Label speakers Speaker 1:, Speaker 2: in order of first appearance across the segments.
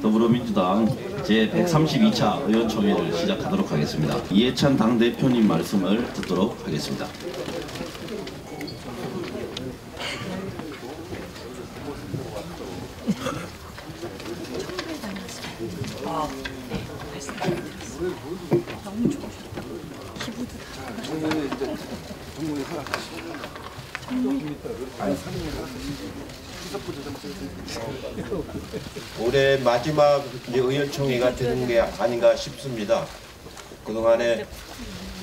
Speaker 1: 더불어민주당 제132차 의원총회를 시작하도록 하겠습니다. 이해찬 당대표님 말씀을 듣도록 하겠습니다.
Speaker 2: 올해 마지막 의원총회가 되는 게 아닌가 싶습니다. 그동안에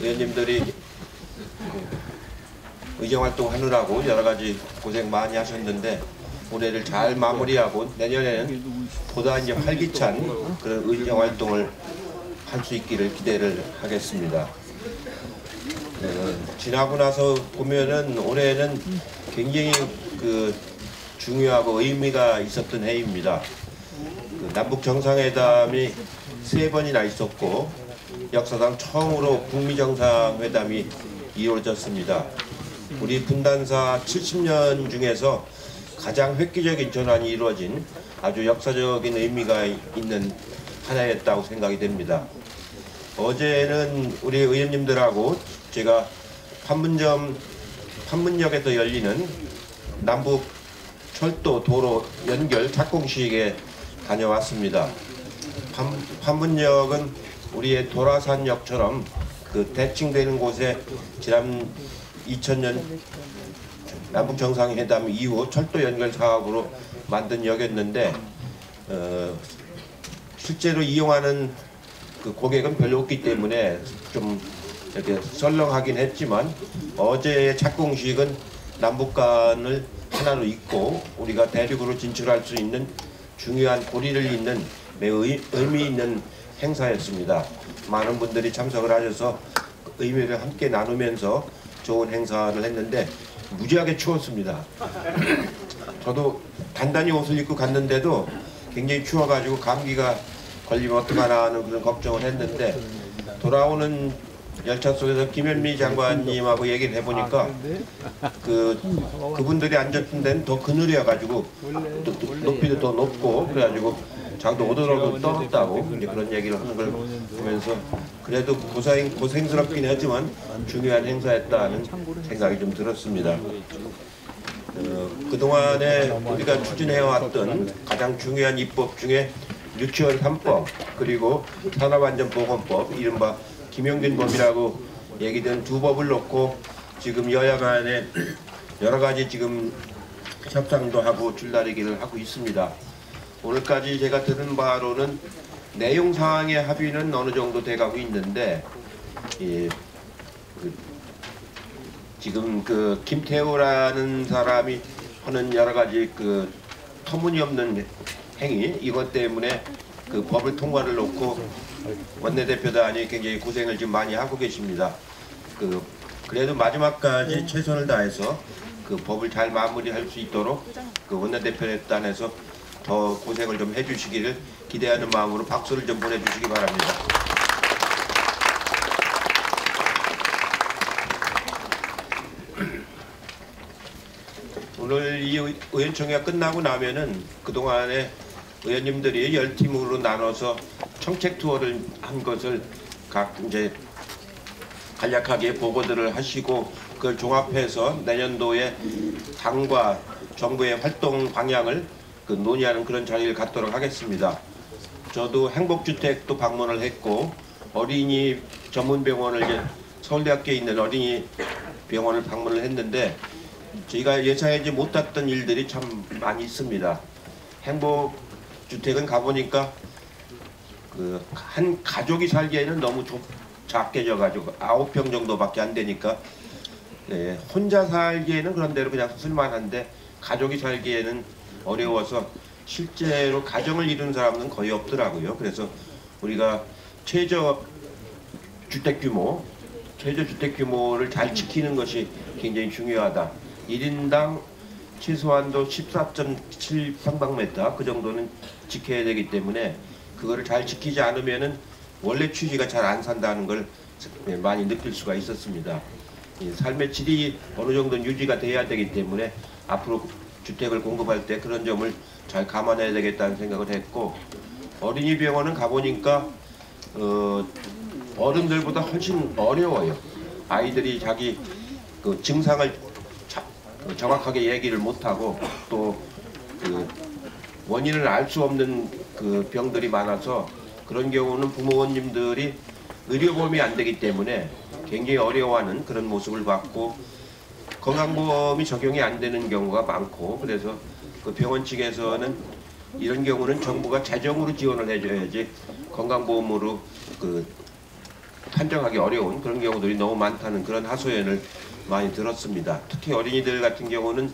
Speaker 2: 의원님들이 의정활동 하느라고 여러가지 고생 많이 하셨는데 올해를 잘 마무리하고 내년에는 보다 이제 활기찬 그런 의정활동을 할 수 있기를 기대를 하겠습니다. 지나고 나서 보면은 올해는 굉장히 중요하고 의미가 있었던 해입니다. 남북 정상회담이 3번이나 있었고 역사상 처음으로 북미 정상회담이 이루어졌습니다. 우리 분단사 70년 중에서 가장 획기적인 전환이 이루어진 아주 역사적인 의미가 있는 하나였다고 생각이 됩니다. 어제는 우리 의원님들하고 제가 판문역에서 열리는 남북 철도 도로 연결 착공식에 다녀왔습니다. 판문역은 우리의 도라산역처럼 대칭되는 곳에 지난 2000년 남북 정상회담 이후 철도 연결 사업으로 만든 역이었는데 실제로 이용하는 고객은 별로 없기 때문에 좀 이렇게 썰렁하긴 했지만 어제의 착공식은 남북 간을 하나로 잇고 우리가 대륙으로 진출할 수 있는 중요한 고리를 잇는 매우 의미 있는 행사였습니다. 많은 분들이 참석을 하셔서 의미를 함께 나누면서 좋은 행사를 했는데 무지하게 추웠습니다. 저도 단단히 옷을 입고 갔는데도 굉장히 추워가지고 감기가 걸리면 어떡하나 하는 그런 걱정을 했는데 돌아오는 열차 속에서 김현미 장관님하고 얘기를 해보니까 그분들이 앉았던 데는 더 그늘이어가지고 높이도 더 높고 그래가지고 장도 오도로도 떨었다고 그런 얘기를 하는 걸 보면서 그래도 고생스럽긴 하지만 중요한 행사였다는 생각이 좀 들었습니다. 그동안에 우리가 추진해왔던 가장 중요한 입법 중에 유치원 3법 그리고 산업안전보건법 이른바 김영균법이라고 얘기된 2법을 놓고 지금 여야 간에 여러 가지 지금 협상도 하고 줄다리기를 하고 있습니다. 오늘까지 제가 들은 바로는 내용사항의 합의는 어느 정도 돼가고 있는데 지금 김태우라는 사람이 하는 여러 가지 터무니없는 행위 이것 때문에 법을 통과를 놓고 원내대표단이 굉장히 고생을 지금 많이 하고 계십니다. 그래도 마지막까지 최선을 다해서 법을 잘 마무리할 수 있도록 원내대표단에서 더 고생을 좀 해주시기를 기대하는 마음으로 박수를 좀 보내주시기 바랍니다. 오늘 이 의원총회가 끝나고 나면은 그동안에 의원님들이 10팀으로 나눠서 청책 투어를 한 것을 이제 간략하게 보고들을 하시고 그걸 종합해서 내년도에 당과 정부의 활동 방향을 논의하는 그런 자리를 갖도록 하겠습니다. 저도 행복주택도 방문을 했고 어린이 전문병원을 이제 서울대학교에 있는 어린이 병원을 방문을 했는데 저희가 예상하지 못했던 일들이 참 많이 있습니다. 행복주택은 가보니까 한 가족이 살기에는 너무 작게 져가지고 9평 정도밖에 안 되니까 혼자 살기에는 그런 대로 그냥 쓸만한데 가족이 살기에는 어려워서 실제로 가정을 이루는 사람은 거의 없더라고요. 그래서 우리가 최저 주택 규모를 잘 지키는 것이 굉장히 중요하다. 1인당 최소한도 14.7평방미터 그 정도는 지켜야 되기 때문에 그거를 잘 지키지 않으면은 원래 취지가 잘 안 산다는 걸 많이 느낄 수가 있었습니다. 삶의 질이 어느 정도는 유지가 돼야 되기 때문에 앞으로 주택을 공급할 때 그런 점을 잘 감안해야 되겠다는 생각을 했고 어린이 병원은 가보니까 어른들보다 훨씬 어려워요. 아이들이 자기 그 증상을 정확하게 얘기를 못하고 또 그 원인을 알 수 없는 그 병들이 많아서 그런 경우는 부모님들이 의료보험이 안 되기 때문에 굉장히 어려워하는 그런 모습을 봤고, 건강보험이 적용이 안 되는 경우가 많고, 그래서 그 병원 측에서는 이런 경우는 정부가 재정으로 지원을 해줘야지 건강보험으로 그 판정하기 어려운 그런 경우들이 너무 많다는 그런 하소연을 많이 들었습니다. 특히 어린이들 같은 경우는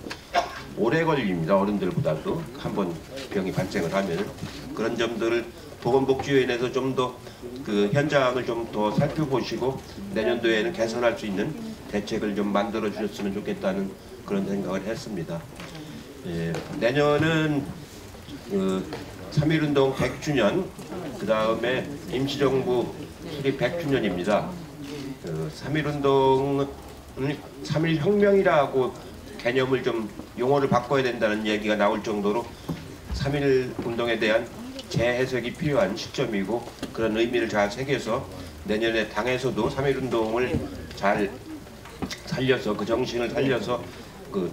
Speaker 2: 오래 걸립니다. 어른들보다도 한 번 병이 발생을 하면. 그런 점들을 보건복지위원회에서 좀 더 그 현장을 좀 더 살펴보시고 내년도에는 개선할 수 있는 대책을 좀 만들어 주셨으면 좋겠다는 그런 생각을 했습니다. 예, 내년은 그 3.1운동 100주년, 그 다음에 임시정부 수립 100주년입니다. 그 3.1운동은 3.1혁명이라고 개념을 좀 용어를 바꿔야 된다는 얘기가 나올 정도로 3.1운동에 대한 재해석이 필요한 시점이고, 그런 의미를 잘 새겨서 내년에 당에서도 3.1운동을 잘 살려서 그 정신을 살려서 그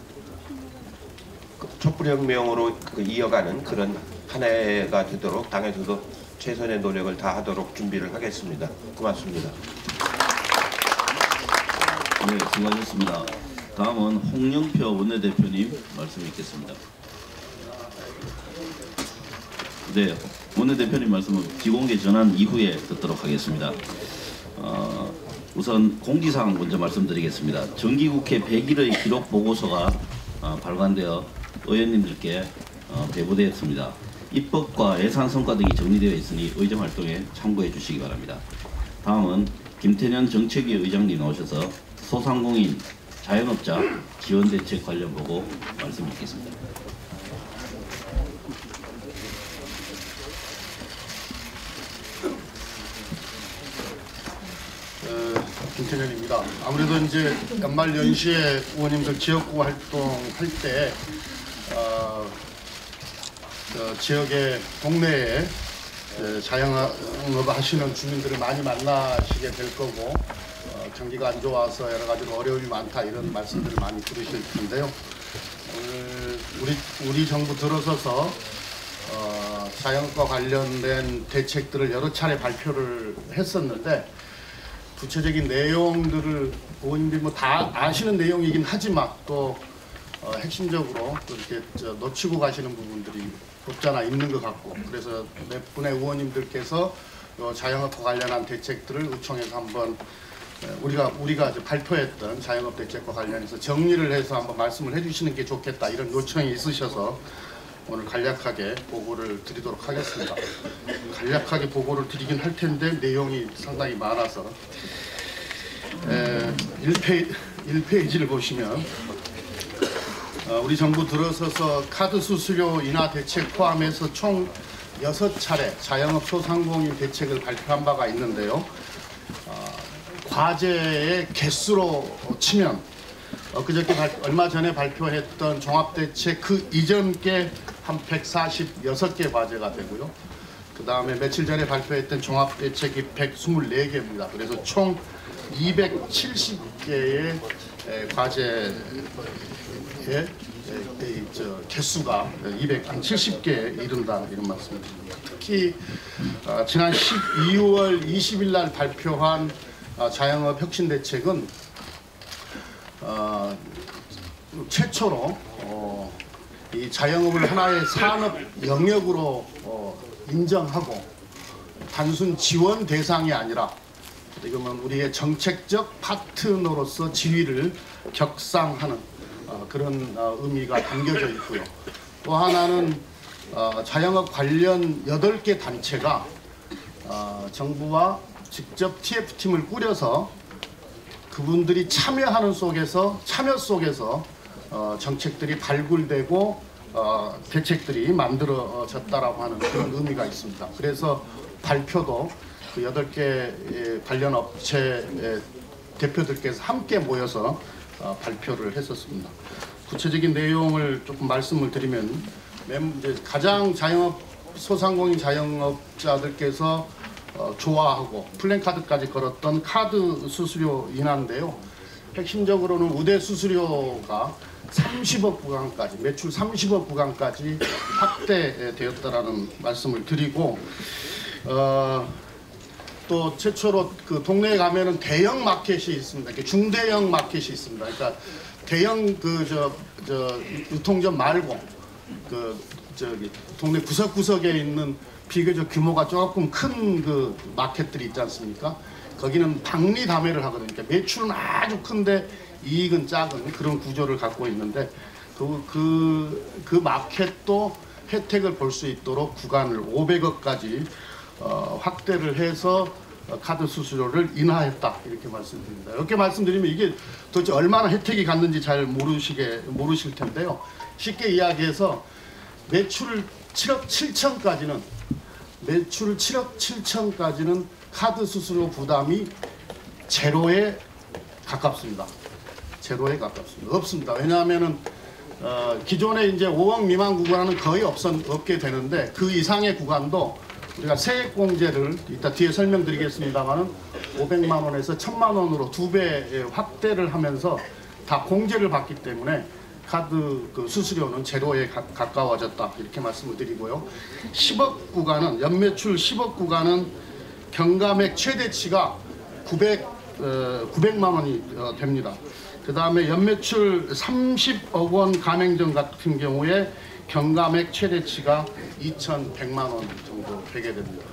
Speaker 2: 촛불혁명으로 이어가는 그런 한 해가 되도록 당에서도 최선의 노력을 다하도록 준비를 하겠습니다. 고맙습니다.
Speaker 1: 네, 수고하셨습니다. 다음은 홍영표 원내대표님 말씀 있겠습니다. 네, 원내대표님 말씀은 비공개 전환 이후에 듣도록 하겠습니다. 우선 공지사항 먼저 말씀드리겠습니다. 정기국회 100일의 기록 보고서가 발간되어 의원님들께 배부되었습니다. 입법과 예산 성과 등이 정리되어 있으니 의정 활동에 참고해 주시기 바랍니다. 다음은 김태년 정책위 의장님 나오셔서 소상공인, 자영업자 지원대책 관련 보고 말씀 드리겠습니다.
Speaker 3: 김태년입니다. 아무래도 이제 연말 연시에 의원님들 지역구 활동할 때 지역의 동네에 자영업 하시는 주민들을 많이 만나시게 될 거고, 경기가 안 좋아서 여러 가지로 어려움이 많다 이런 말씀들을 많이 들으실 텐데요. 오늘 우리 정부 들어서서 자영업과 관련된 대책들을 여러 차례 발표를 했었는데, 구체적인 내용들을 의원님들이 뭐 다 아시는 내용이긴 하지만 또 핵심적으로 이렇게 놓치고 가시는 부분들이 없지 않아 있는 것 같고, 그래서 몇 분의 의원님들께서 자영업과 관련한 대책들을 의총에서 한번 우리가 이제 발표했던 자영업 대책과 관련해서 정리를 해서 한번 말씀을 해주시는 게 좋겠다 이런 요청이 있으셔서 오늘 간략하게 보고를 드리도록 하겠습니다. 간략하게 보고를 드리긴 할 텐데 내용이 상당히 많아서 1페이지를 보시면 우리 정부 들어서서 카드 수수료 인하 대책 포함해서 총 6차례 자영업 소상공인 대책을 발표한 바가 있는데요. 과제의 개수로 치면 그저께 얼마 전에 발표했던 종합대책 그 이전 게 한 146개 과제가 되고요. 그 다음에 며칠 전에 발표했던 종합대책이 124개입니다. 그래서 총 270개의 과제의 개수가 270개에 이른다 이런 말씀입니다. 특히 지난 12월 20일 날 발표한 자영업 혁신대책은 최초로 이 자영업을 하나의 산업 영역으로 인정하고 단순 지원 대상이 아니라 지금은 우리의 정책적 파트너로서 지위를 격상하는 그런 의미가 담겨져 있고요. 또 하나는 자영업 관련 8개 단체가 정부와 직접 TF팀을 꾸려서 그분들이 참여 속에서 정책들이 발굴되고 대책들이 만들어졌다라고 하는 그런 의미가 있습니다. 그래서 발표도 그 8개 관련 업체 대표들께서 함께 모여서 발표를 했었습니다. 구체적인 내용을 조금 말씀을 드리면 이제 가장 자영업 소상공인 자영업자들께서 좋아하고 플랜카드까지 걸었던 카드 수수료 인하인데요. 핵심적으로는 우대 수수료가 30억 구간까지, 매출 30억 구간까지 확대되었다라는 말씀을 드리고, 또 최초로 그 동네에 가면은 대형 마켓이 있습니다. 이렇게 중대형 마켓이 있습니다. 그러니까 대형 유통점 말고 동네 구석구석에 있는 비교적 규모가 조금 큰 그 마켓들이 있지 않습니까? 거기는 박리담회를 하거든요. 그러니까 매출은 아주 큰데 이익은 작은 그런 구조를 갖고 있는데 그 마켓도 혜택을 볼 수 있도록 구간을 500억까지 확대를 해서 카드 수수료를 인하했다 이렇게 말씀드립니다. 이렇게 말씀드리면 이게 도대체 얼마나 혜택이 갔는지 잘 모르실 텐데요. 쉽게 이야기해서 매출 7억 7천까지는 카드 수수료 부담이 제로에 가깝습니다. 제로에 가깝습니다. 없습니다. 왜냐하면은 기존에 이제 5억 미만 구간은 거의 없게 되는데 그 이상의 구간도 우리가 세액공제를 이따 뒤에 설명드리겠습니다만은 500만 원에서 1000만 원으로 2배 확대를 하면서 다 공제를 받기 때문에 카드 그 수수료는 제로에 가까워졌다 이렇게 말씀을 드리고요. 10억 구간은 연매출 10억 구간은 경감액 최대치가 900만 원이 됩니다. 그 다음에 연매출 30억 원 가맹점 같은 경우에 경감액 최대치가 2,100만 원 정도 되게 됩니다.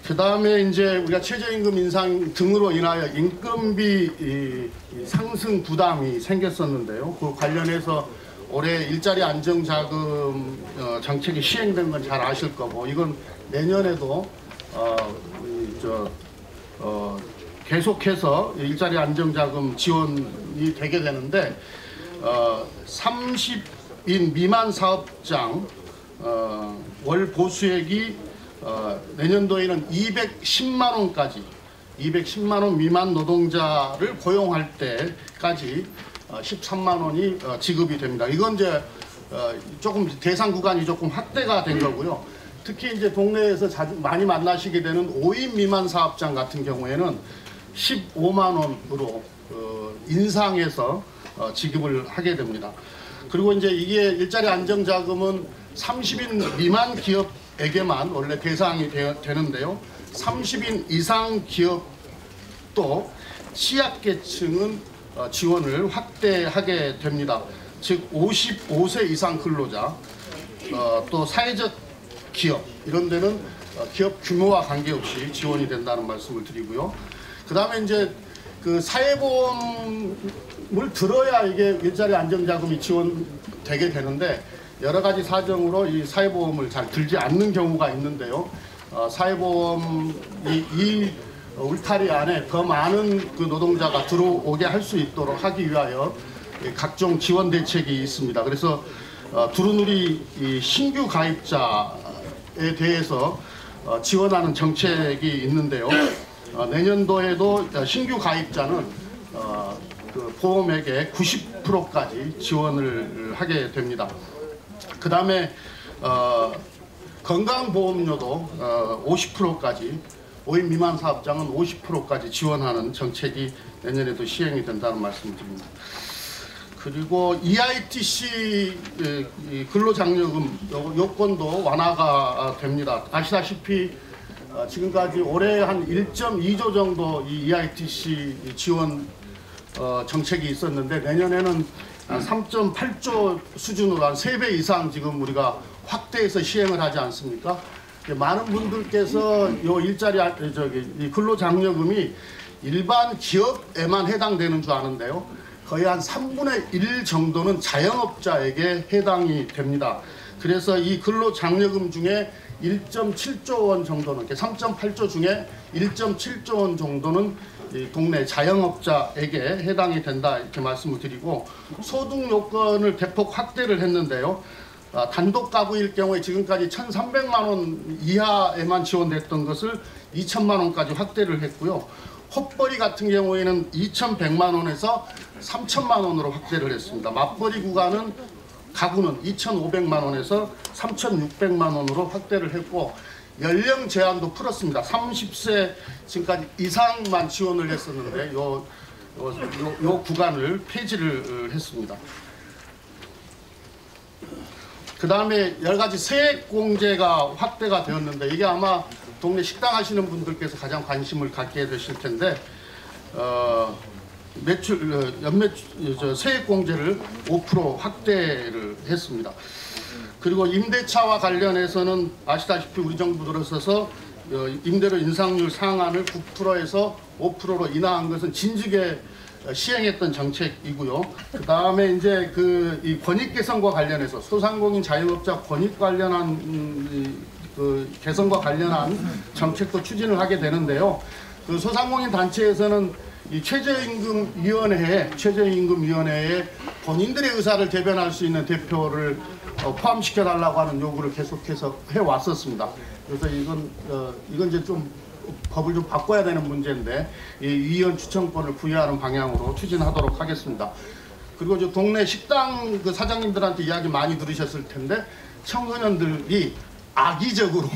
Speaker 3: 그 다음에 이제 우리가 최저임금 인상 등으로 인하여 인건비 상승 부담이 생겼었는데요. 그 관련해서 올해 일자리 안정자금 정책이 시행된 건 잘 아실 거고, 이건 내년에도 계속해서 일자리 안정자금 지원이 되게 되는데 30인 미만 사업장 월 보수액이 내년도에는 210만 원까지 210만 원 미만 노동자를 고용할 때까지 13만 원이 지급이 됩니다. 이건 이제 조금 대상 구간이 조금 확대가 된 거고요. 특히 이제 동네에서 많이 만나시게 되는 5인 미만 사업장 같은 경우에는 15만 원으로 인상해서 지급을 하게 됩니다. 그리고 이제 이게 일자리 안정자금은 30인 미만 기업에게만 원래 대상이 되는데요. 30인 이상 기업도 취약계층은 지원을 확대하게 됩니다. 즉 55세 이상 근로자, 또 사회적 기업 이런 데는 기업 규모와 관계없이 지원이 된다는 말씀을 드리고요. 그 다음에 이제 그 사회보험을 들어야 이게 일자리 안정자금이 지원되게 되는데 여러 가지 사정으로 이 사회보험을 잘 들지 않는 경우가 있는데요. 사회보험이 이 울타리 안에 더 많은 그 노동자가 들어오게 할 수 있도록 하기 위하여 각종 지원 대책이 있습니다. 그래서 두루누리 이 신규 가입자에 대해서 지원하는 정책이 있는데요. 내년도에도 신규 가입자는 그 보험액의 90%까지 지원을 하게 됩니다. 그 다음에 건강보험료도 50%까지 5인 미만 사업장은 50%까지 지원하는 정책이 내년에도 시행이 된다는 말씀을 드립니다. 그리고 EITC 근로장려금 요건도 완화가 됩니다. 아시다시피 지금까지 올해 한 1.2조 정도 이 EITC 지원 정책이 있었는데 내년에는 한 3.8조 수준으로 한 3배 이상 지금 우리가 확대해서 시행을 하지 않습니까? 많은 분들께서 이 일자리 이 근로장려금이 일반 기업에만 해당되는 줄 아는데요. 거의 한 3분의 1 정도는 자영업자에게 해당이 됩니다. 그래서 이 근로장려금 중에 1.7조 원 정도는, 3.8조 중에 1.7조 원 정도는 이 동네 자영업자에게 해당이 된다 이렇게 말씀을 드리고, 소득 요건을 대폭 확대를 했는데요. 단독 가구일 경우에 지금까지 1,300만 원 이하에만 지원됐던 것을 2,000만 원까지 확대를 했고요. 헛벌이 같은 경우에는 2,100만 원에서 3,000만 원으로 확대를 했습니다. 맞벌이 구간은 가구는 2,500만 원에서 3,600만 원으로 확대를 했고 연령 제한도 풀었습니다. 30세 지금까지 이상만 지원을 했었는데 요 구간을 폐지를 했습니다. 그 다음에 여러 가지 세액공제가 확대가 되었는데 이게 아마 동네 식당 하시는 분들께서 가장 관심을 갖게 되실 텐데 세액공제를 5% 확대를 했습니다. 그리고 임대차와 관련해서는 아시다시피 우리 정부 들어서서 임대료 인상률 상한을 9%에서 5%로 인하한 것은 진즉에 시행했던 정책이고요. 그 다음에 이제 이 권익 개선과 관련해서 소상공인 자영업자 권익 관련한 그 개선과 관련한 정책도 추진을 하게 되는데요. 그 소상공인 단체에서는 이 최저임금위원회에 본인들의 의사를 대변할 수 있는 대표를 포함시켜 달라고 하는 요구를 계속해서 해왔었습니다. 그래서 이건 이제 좀 법을 좀 바꿔야 되는 문제인데 이 위원 추천권을 부여하는 방향으로 추진하도록 하겠습니다. 그리고 저 동네 식당 그 사장님들한테 이야기 많이 들으셨을 텐데 청소년들이 악의적으로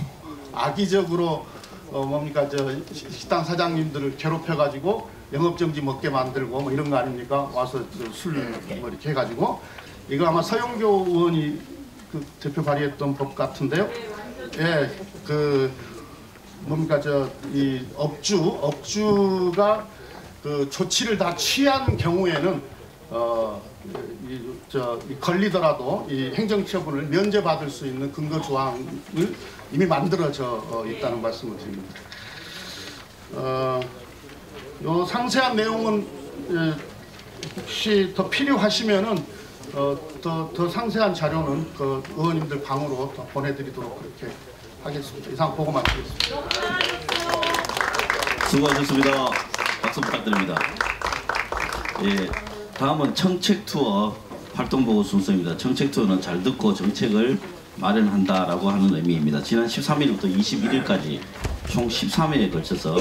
Speaker 3: 뭡니까 저 식당 사장님들을 괴롭혀가지고 영업정지 먹게 만들고 뭐 이런 거 아닙니까? 와서 술 뭐 이렇게 해가지고 이거 아마 서영교 의원이 그 대표 발의했던 법 같은데요. 예, 그 뭡니까 이 업주가 그 조치를 다 취한 경우에는 걸리더라도 이 행정처분을 면제받을 수 있는 근거 조항을 이미 만들어져 있다는 말씀을 드립니다. 요 상세한 내용은 혹시 더 필요하시면은 더 상세한 자료는 그 의원님들 방으로 더 보내드리도록 그렇게 하겠습니다. 이상 보고 마치겠습니다.
Speaker 1: 수고하셨습니다. 박수 부탁드립니다. 예, 다음은 정책 투어 활동보고 순서입니다. 정책 투어는 잘 듣고 정책을 마련한다라고 하는 의미입니다. 지난 13일부터 21일까지 총 13회에 걸쳐서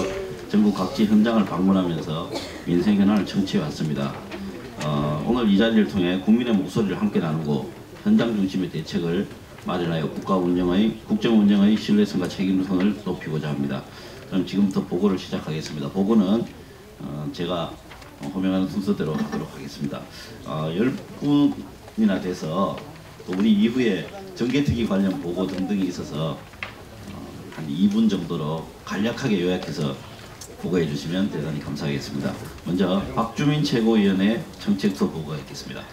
Speaker 1: 전국 각지 현장을 방문하면서 민생 현안을 청취해 왔습니다. 오늘 이 자리를 통해 국민의 목소리를 함께 나누고 현장 중심의 대책을 마련하여 국정 운영의 신뢰성과 책임성을 높이고자 합니다. 그럼 지금부터 보고를 시작하겠습니다. 보고는 제가 호명하는 순서대로 하도록 하겠습니다. 10분이나 돼서 또 우리 이후에 정개특위 관련 보고 등등이 있어서 한 2분 정도로 간략하게 요약해서 보고해 주시면 대단히 감사하겠습니다. 먼저 박주민 최고위원의 정책투어 보고가 있겠습니다.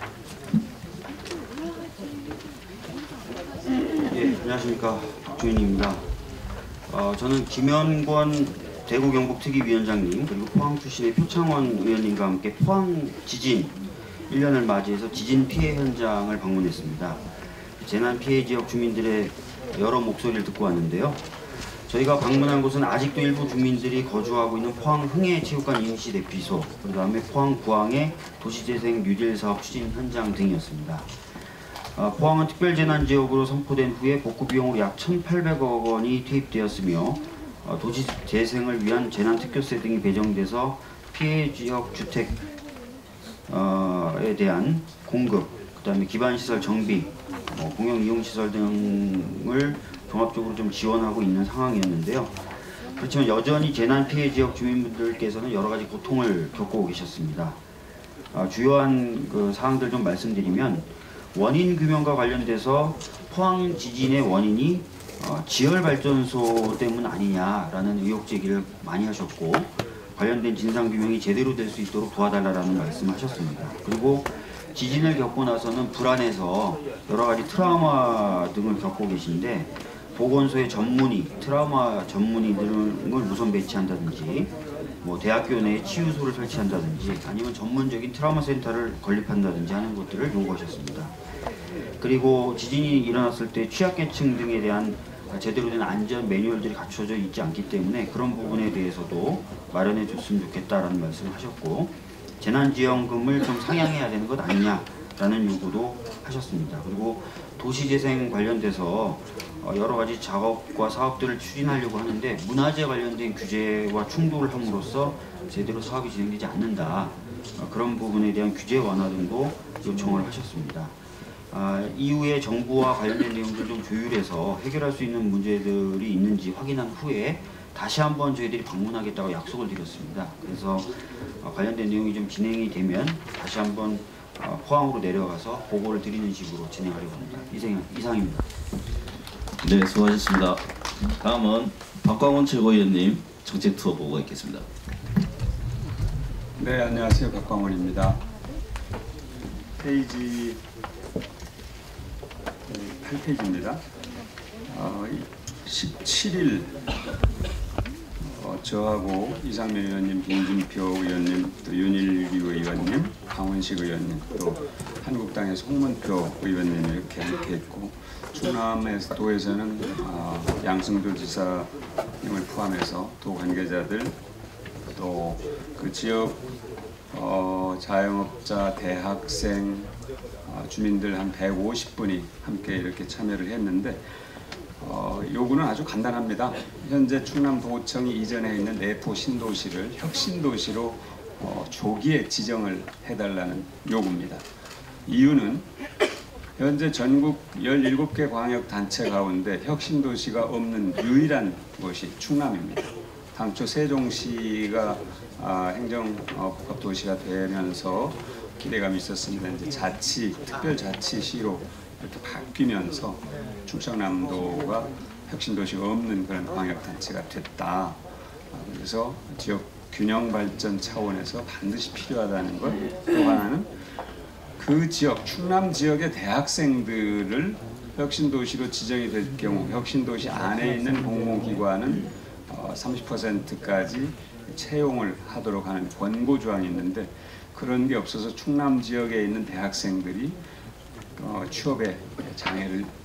Speaker 4: 예, 안녕하십니까. 박주민입니다. 저는 김현권 대구경북특위위원장님 그리고 포항 출신의 표창원 의원님과 함께 포항 지진 1년을 맞이해서 지진 피해 현장을 방문했습니다. 재난 피해 지역 주민들의 여러 목소리를 듣고 왔는데요. 저희가 방문한 곳은 아직도 일부 주민들이 거주하고 있는 포항 흥해체육관 임시 대피소, 그 다음에 포항 부항의 도시재생 뉴딜 사업 추진 현장 등이었습니다. 포항은 특별재난지역으로 선포된 후에 복구비용으로 약 1,800억 원이 투입되었으며 도시재생을 위한 재난특별세 등이 배정돼서 피해 지역 주택에 대한 공급, 그 다음에 기반시설 정비, 공용이용시설 등을 종합적으로 좀 지원하고 있는 상황이었는데요. 그렇지만 여전히 재난 피해 지역 주민분들께서는 여러 가지 고통을 겪고 계셨습니다. 주요한 그 사항들 좀 말씀드리면 원인 규명과 관련돼서 포항 지진의 원인이 지열발전소 때문 아니냐라는 의혹 제기를 많이 하셨고 관련된 진상규명이 제대로 될 수 있도록 도와달라는 말씀하셨습니다. 그리고 지진을 겪고 나서는 불안해서 여러 가지 트라우마 등을 겪고 계신데 보건소의 전문의, 트라우마 전문의 등을 우선 배치한다든지 대학교 내에 치유소를 설치한다든지 아니면 전문적인 트라우마 센터를 건립한다든지 하는 것들을 요구하셨습니다. 그리고 지진이 일어났을 때 취약계층 등에 대한 제대로 된 안전 매뉴얼들이 갖춰져 있지 않기 때문에 그런 부분에 대해서도 마련해 줬으면 좋겠다라는 말씀을 하셨고 재난지원금을 좀 상향해야 되는 것 아니냐라는 요구도 하셨습니다. 그리고 도시재생 관련돼서 여러 가지 작업과 사업들을 추진하려고 하는데 문화재 관련된 규제와 충돌을 함으로써 제대로 사업이 진행되지 않는다. 그런 부분에 대한 규제 완화 등도 요청을 하셨습니다. 이후에 정부와 관련된 내용들 좀 조율해서 해결할 수 있는 문제들이 있는지 확인한 후에 다시 한번 저희들이 방문하겠다고 약속을 드렸습니다. 그래서 관련된 내용이 좀 진행이 되면 다시 한번 포항으로 내려가서 보고를 드리는 식으로 진행하려고 합니다. 이상입니다.
Speaker 1: 네, 수고하셨습니다. 다음은 박광원 최고위원님 정책 투어 보고가 있겠습니다.
Speaker 5: 네, 안녕하세요. 박광원입니다. 페이지 8페이지입니다. 17일 저하고 이상민 의원님, 김진표 의원님, 또 윤일규 의원님, 강원식 의원님, 또 한국당의 송문표 의원님 이렇게 함께 했고, 충남도에서는 양승조 지사님을 포함해서 도 관계자들, 또 그 지역 자영업자, 대학생, 주민들 한 150분이 함께 이렇게 참여를 했는데, 요구는 아주 간단합니다. 현재 충남도청이 이전해 있는 내포 신도시를 혁신도시로 조기에 지정을 해달라는 요구입니다. 이유는 현재 전국 17개 광역단체 가운데 혁신도시가 없는 유일한 곳이 충남입니다. 당초 세종시가 행정복합도시가 되면서 기대감이 있었습니다. 이제 특별자치시로 이렇게 바뀌면서 충청남도가 혁신도시가 없는 그런 광역단체가 됐다. 그래서 지역 균형 발전 차원에서 반드시 필요하다는 것. 또 하나는 그 지역, 충남 지역의 대학생들을 혁신도시로 지정이 될 경우 혁신도시 안에 있는 공공기관은 30%까지 채용을 하도록 하는 권고조항이 있는데, 그런 게 없어서 충남 지역에 있는 대학생들이 취업에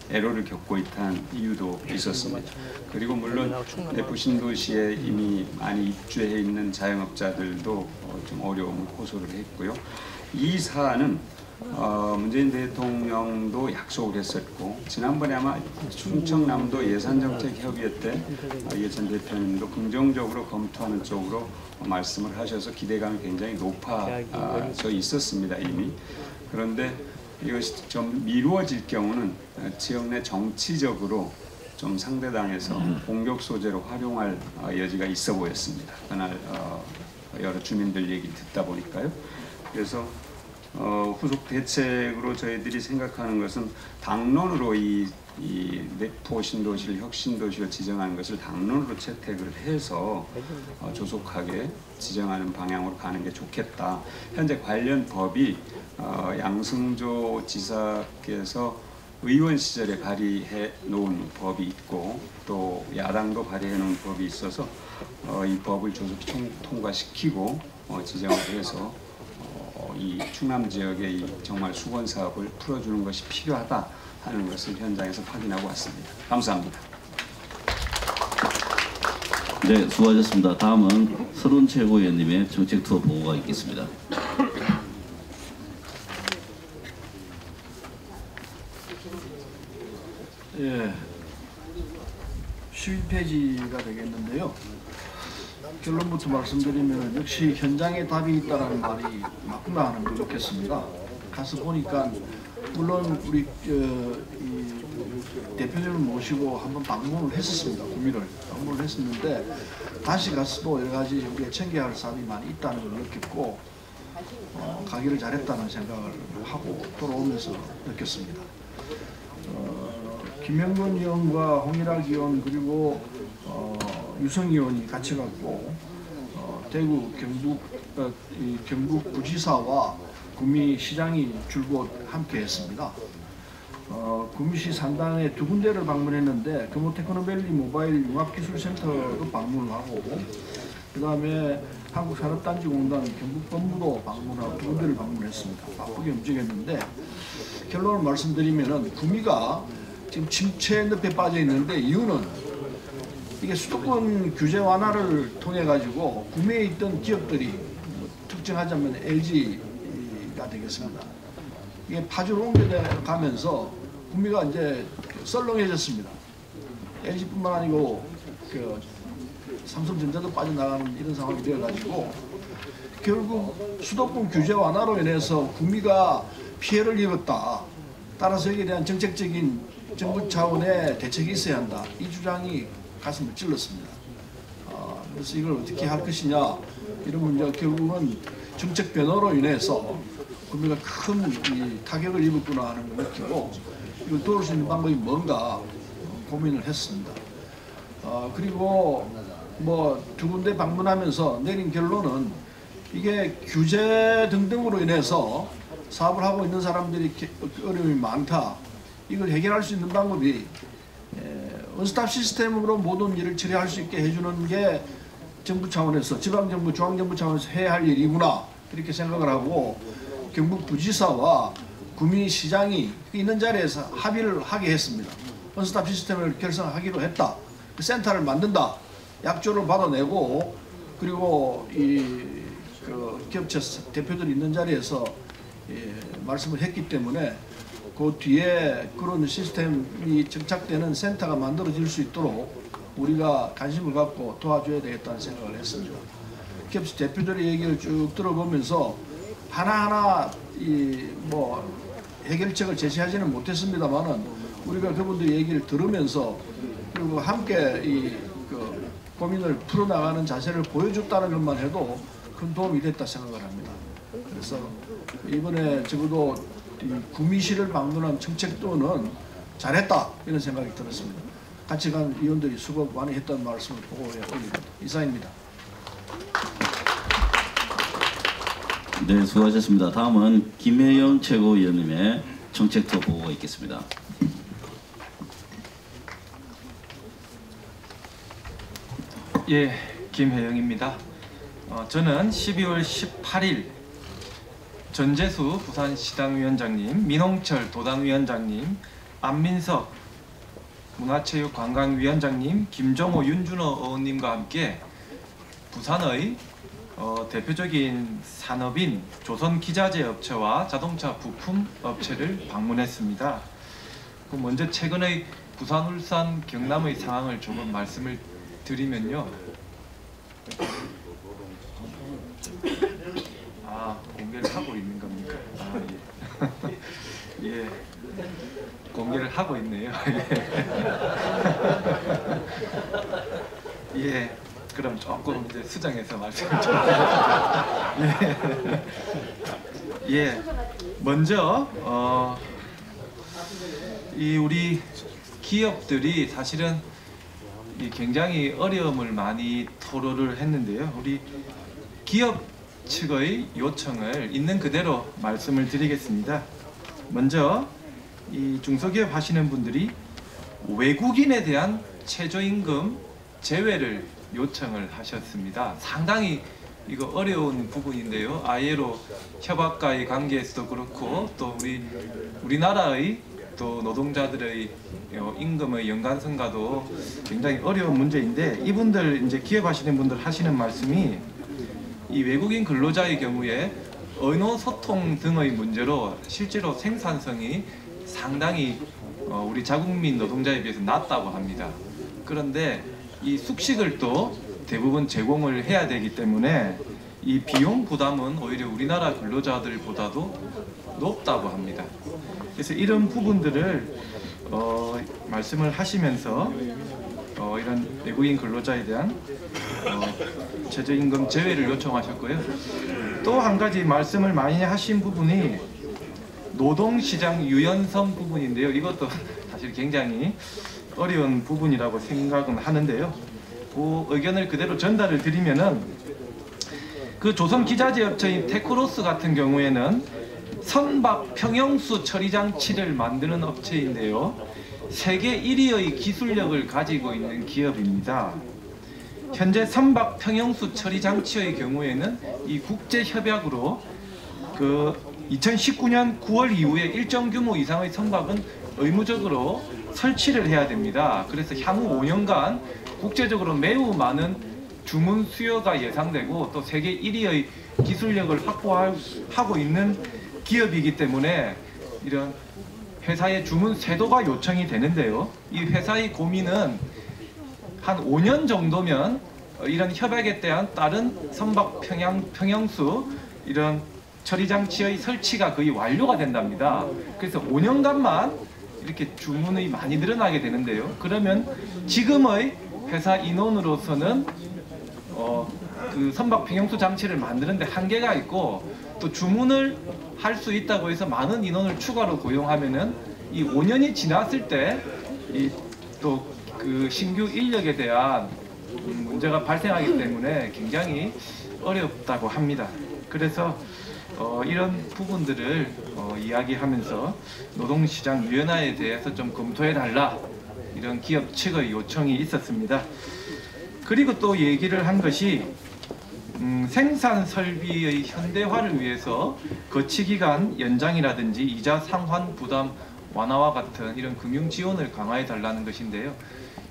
Speaker 5: 애로를 겪고 있다는 이유도 있었습니다. 그리고 물론 내포 신도시에 이미 많이 입주해 있는 자영업자들도 좀 어려움을 호소를 했고요. 이 사안은 문재인 대통령도 약속을 했었고, 지난번에 아마 충청남도 예산정책협의회 때 이해찬 대표님도 긍정적으로 검토하는 쪽으로 말씀을 하셔서 기대감이 굉장히 높아져 있었습니다, 이미. 그런데 이것이 좀 미루어질 경우는 지역 내 정치적으로 좀 상대당에서 공격 소재로 활용할 여지가 있어 보였습니다. 그날 여러 주민들 얘기 듣다 보니까요. 그래서 후속 대책으로 저희들이 생각하는 것은 당론으로 이 내포 신도시를 혁신도시로 지정하는 것을 당론으로 채택을 해서 조속하게 지정하는 방향으로 가는 게 좋겠다. 현재 관련 법이 양승조 지사께서 의원 시절에 발의해 놓은 법이 있고, 또 야당도 발의해 놓은 법이 있어서 이 법을 조속히 통과시키고 지정을 해서 이 충남 지역의 이 정말 수건 사업을 풀어주는 것이 필요하다 하는 것을 현장에서 확인하고 왔습니다. 감사합니다.
Speaker 1: 네, 수고하셨습니다. 다음은 서른 최고위원님의 정책 투어 보고가 있겠습니다.
Speaker 6: 예, 11페이지가 되겠는데요. 결론부터 말씀드리면 역시 현장에 답이 있다는 말이 맞구나 하는 걸 느꼈습니다. 가서 보니까 물론 우리 이 대표님을 모시고 한번 방문을 했었습니다. 구미를 방문을 했었는데, 다시 가서도 여러 가지 우리가 챙겨야 할 사업이 많이 있다는 걸 느꼈고, 가기를 잘했다는 생각을 하고 돌아오면서 느꼈습니다. 김영건 의원과 홍일학 의원 그리고 유성 의원이 같이 갔고, 대구 경북 부지사와 구미시장이 줄곧 함께 했습니다. 구미시 산단에 두 군데를 방문했는데, 금호테크노밸리 모바일 융합기술센터도 방문을 하고, 그 다음에 한국산업단지공단 경북본부도 방문하고 두 군데를 방문했습니다. 바쁘게 움직였는데, 결론을 말씀드리면은 구미가 지금 침체 늪에 빠져 있는데, 이유는 이게 수도권 규제 완화를 통해 가지고 구미에 있던 기업들이 특정하자면 LG가 되겠습니다. 이게 파주로 옮겨가면서 구미가 이제 썰렁해졌습니다. LG뿐만 아니고 그 삼성전자도 빠져나가는 이런 상황이 되어가지고, 결국 수도권 규제 완화로 인해서 구미가 피해를 입었다. 따라서 여기에 대한 정책적인 정부 차원의 대책이 있어야 한다. 이 주장이 가슴을 찔렀습니다. 그래서 이걸 어떻게 할 것이냐 이런 문제가 결국은 정책 변화로 인해서 국민가 큰 타격을 입었구나 하는 걸 느끼고 이걸 도울 수 있는 방법이 뭔가 고민을 했습니다. 그리고 뭐 두 군데 방문하면서 내린 결론은 이게 규제 등등으로 인해서 사업을 하고 있는 사람들이 어려움이 많다. 이걸 해결할 수 있는 방법이 원스톱 시스템으로 모든 일을 처리할 수 있게 해주는 게 정부 차원에서 지방정부, 중앙정부 차원에서 해야 할 일이구나 이렇게 생각을 하고 경북 부지사와 구미시장이 있는 자리에서 합의를 하게 했습니다. 원스톱 시스템을 결성하기로 했다. 그 센터를 만든다. 약조를 받아내고 그리고 그 기업체 대표들이 있는 자리에서 말씀을 했기 때문에 그 뒤에 그런 시스템이 정착되는 센터가 만들어질 수 있도록 우리가 관심을 갖고 도와줘야 되겠다는 생각을 했습니다. 기업체 대표들의 얘기를 쭉 들어보면서 하나하나 뭐 해결책을 제시하지는 못했습니다만은 우리가 그분들 얘기를 들으면서 그리고 함께 그 고민을 풀어나가는 자세를 보여줬다는 것만 해도 큰 도움이 됐다 생각을 합니다. 그래서 이번에 적어도 구미시를 방문한 정책도는 잘했다 이런 생각이 들었습니다. 같이 간 위원들이 수고 많이 했다는 말씀을 보고에 올립니다. 이상입니다.
Speaker 1: 네, 수고하셨습니다. 다음은 김혜영 최고위원님의 정책도 보고가 있겠습니다.
Speaker 7: 예, 김혜영입니다. 저는 12월 18일 전재수 부산시당위원장님, 민홍철 도당위원장님, 안민석 문화체육관광위원장님, 김종호 윤준호 의원님과 함께 부산의 대표적인 산업인 조선기자재업체와 자동차 부품업체를 방문했습니다. 먼저 최근의 부산, 울산, 경남의 상황을 조금 말씀을 드리면요. 공개를 하고 있는 겁니까? 예. 예. 공개를 하고 있네요. 예. 그럼 조금 이제 수정해서 말씀을 좀 드리겠습니다. 예. 예. 먼저 이 우리 기업들이 사실은 굉장히 어려움을 많이 토로를 했는데요. 우리 기업 측의 요청을 있는 그대로 말씀을 드리겠습니다. 먼저 이 중소기업 하시는 분들이 외국인에 대한 최저임금 제외를 요청을 하셨습니다. 상당히 이거 어려운 부분인데요. ILO 협약과의 관계에서도 그렇고 또 우리나라의 또 노동자들의 임금의 연관성과도 굉장히 어려운 문제인데 이분들 이제 기업하시는 분들 하시는 말씀이 이 외국인 근로자의 경우에 언어 소통 등의 문제로 실제로 생산성이 상당히 우리 자국민 노동자에 비해서 낮다고 합니다. 그런데 이 숙식을 또 대부분 제공을 해야 되기 때문에 이 비용 부담은 오히려 우리나라 근로자들보다도 높다고 합니다. 그래서 이런 부분들을 말씀을 하시면서 이런 외국인 근로자에 대한 최저임금 제외를 요청하셨고요. 또 한 가지 말씀을 많이 하신 부분이 노동시장 유연성 부분인데요. 이것도 사실 굉장히 어려운 부분이라고 생각은 하는데요. 그 의견을 그대로 전달을 드리면은 그 조선기자재업체인 테크로스 같은 경우에는 선박 평형수 처리 장치를 만드는 업체인데요. 세계 1위의 기술력을 가지고 있는 기업입니다. 현재 선박 평형수 처리 장치의 경우에는 이 국제 협약으로 그 2019년 9월 이후에 일정 규모 이상의 선박은 의무적으로 설치를 해야 됩니다. 그래서 향후 5년간 국제적으로 매우 많은 주문 수요가 예상되고 또 세계 1위의 기술력을 확보하고 있는 기업이기 때문에 이런 회사의 주문 세도가 요청이 되는데요. 이 회사의 고민은 한 5년 정도면 이런 협약에 대한 다른 선박 평형수 이런 처리 장치의 설치가 거의 완료가 된답니다. 그래서 5년간만 이렇게 주문이 많이 늘어나게 되는데요. 그러면 지금의 회사 인원으로서는 그 선박 평형수 장치를 만드는데 한계가 있고, 또 주문을 할 수 있다고 해서 많은 인원을 추가로 고용하면은 이 5년이 지났을 때 이 또 그 신규 인력에 대한 문제가 발생하기 때문에 굉장히 어렵다고 합니다. 그래서 이런 부분들을 이야기하면서 노동시장 유연화에 대해서 좀 검토해달라, 이런 기업 측의 요청이 있었습니다. 그리고 또 얘기를 한 것이 생산 설비의 현대화를 위해서 거치기간 연장이라든지 이자 상환 부담 완화와 같은 이런 금융 지원을 강화해 달라는 것인데요.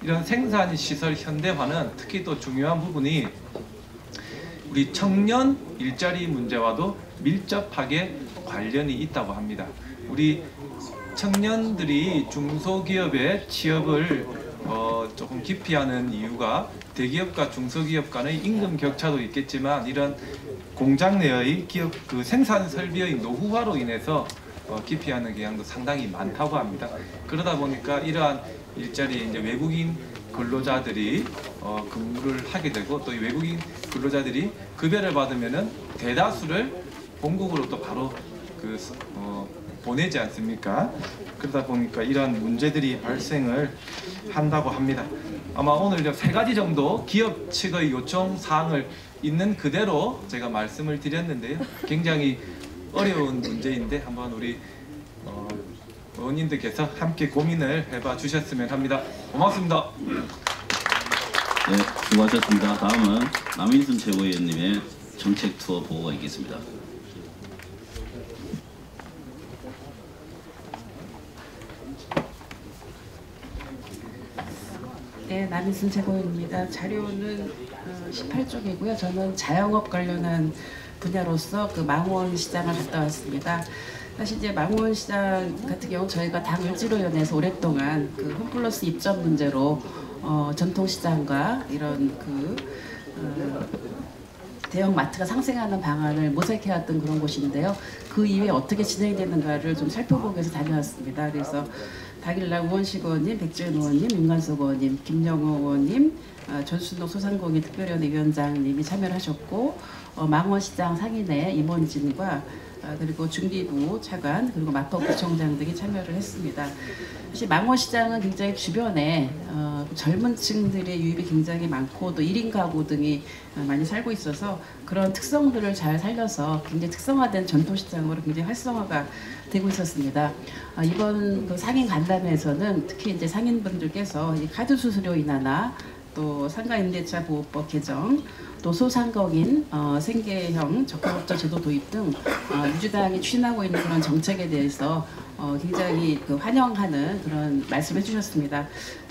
Speaker 7: 이런 생산 시설 현대화는 특히 또 중요한 부분이 우리 청년 일자리 문제와도 밀접하게 관련이 있다고 합니다. 우리 청년들이 중소기업의 취업을 조금 기피하는 이유가 대기업과 중소기업 간의 임금 격차도 있겠지만, 이런 공장 내의 기업 그 생산 설비의 노후화로 인해서 기피하는 경향도 상당히 많다고 합니다. 그러다 보니까 이러한 일자리에 이제 외국인 근로자들이 근무를 하게 되고, 또 이 외국인 근로자들이 급여를 받으면은 대다수를 본국으로 또 바로 보내지 않습니까? 그러다 보니까 이러한 문제들이 발생을 한다고 합니다. 아마 오늘 3가지 정도 기업 측의 요청 사항을 있는 그대로 제가 말씀을 드렸는데요. 굉장히 어려운 문제인데 한번 우리 의원님들께서 함께 고민을 해봐 주셨으면 합니다. 고맙습니다.
Speaker 1: 네, 수고하셨습니다. 다음은 남인순 최고위원님의 정책 투어 보고가 있겠습니다.
Speaker 8: 네, 남인순 최고위원입니다. 자료는 18쪽이고요. 저는 자영업 관련한 분야로서 그 망원 시장을 갔다 왔습니다. 사실 이제 망원 시장 같은 경우 저희가 당 을지로위원회에서 오랫동안 그 홈플러스 입점 문제로 전통 시장과 이런 대형 마트가 상생하는 방안을 모색해왔던 그런 곳인데요. 그 이후에 어떻게 진행이 되는가를 좀 살펴보기 위해서 다녀왔습니다. 그래서 당일날 우원식 의원님, 백지은 의원님, 윤관석 의원님, 김영호 의원님, 전순옥 소상공인 특별위원회 위원장님이 참여를 하셨고, 망원시장 상인회 임원진과 그리고 중기부 차관, 그리고 마포구청장 등이 참여를 했습니다. 사실 망원시장은 굉장히 주변에 젊은 층들의 유입이 굉장히 많고, 또 1인 가구 등이 많이 살고 있어서 그런 특성들을 잘 살려서 굉장히 특성화된 전통시장으로 굉장히 활성화가 되고 있었습니다. 이번 그 상인 간담회에서는 특히 이제 상인분들께서 이 카드 수수료 인하나 또 상가임대차 보호법 개정, 또 소상공인 생계형 적합업자 제도 도입 등 민주당이 추진하고 있는 그런 정책에 대해서 굉장히 환영하는 그런 말씀을 해주셨습니다.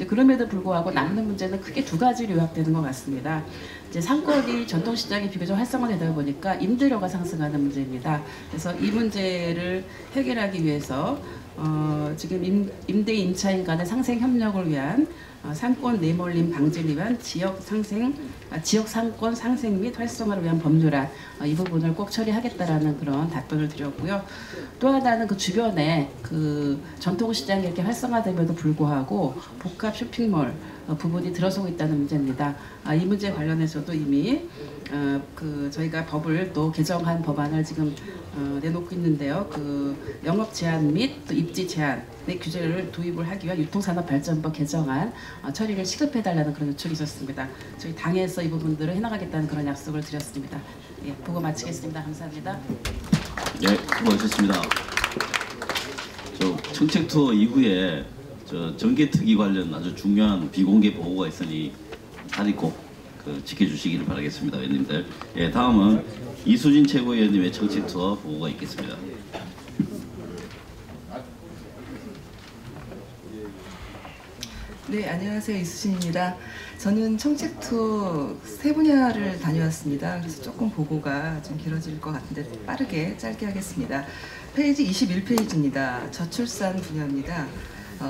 Speaker 8: 그럼에도 불구하고 남는 문제는 크게 2가지로 요약되는 것 같습니다. 이제 상권이 전통시장이 비교적 활성화되다 보니까 임대료가 상승하는 문제입니다. 그래서 이 문제를 해결하기 위해서 지금 임대 임차인 간의 상생 협력을 위한 상권 내몰림 방지를 위한 지역 상권 상생 및 활성화를 위한 법률안, 이 부분을 꼭 처리하겠다라는 그런 답변을 드렸고요. 또 하나는 그 주변에 그 전통시장이 이렇게 활성화됨에도 불구하고 복합 쇼핑몰 부분이 들어서고 있다는 문제입니다. 이 문제 관련해서도 이미 저희가 법을 또 개정한 법안을 지금 내놓고 있는데요. 그 영업 제한 및 또 입지 제한의 규제를 도입을 하기 위한 유통산업발전법 개정안 처리를 시급해달라는 그런 요청이 있었습니다. 저희 당에서 이 부분들을 해나가겠다는 그런 약속을 드렸습니다. 예, 보고 마치겠습니다. 감사합니다.
Speaker 1: 네, 수고하셨습니다. 정책 투어 이후에 정개특위 관련 아주 중요한 비공개 보고가 있으니 다들 꼭 지켜주시기를 바라겠습니다, 의원님들. 예, 다음은 이수진 최고위원님의 정책 투어 보고가 있겠습니다.
Speaker 9: 네, 안녕하세요. 이수진입니다. 저는 정책 투어 3분야를 다녀왔습니다. 그래서 조금 보고가 좀 길어질 것 같은데 빠르게 짧게 하겠습니다. 페이지 21페이지입니다. 저출산 분야입니다.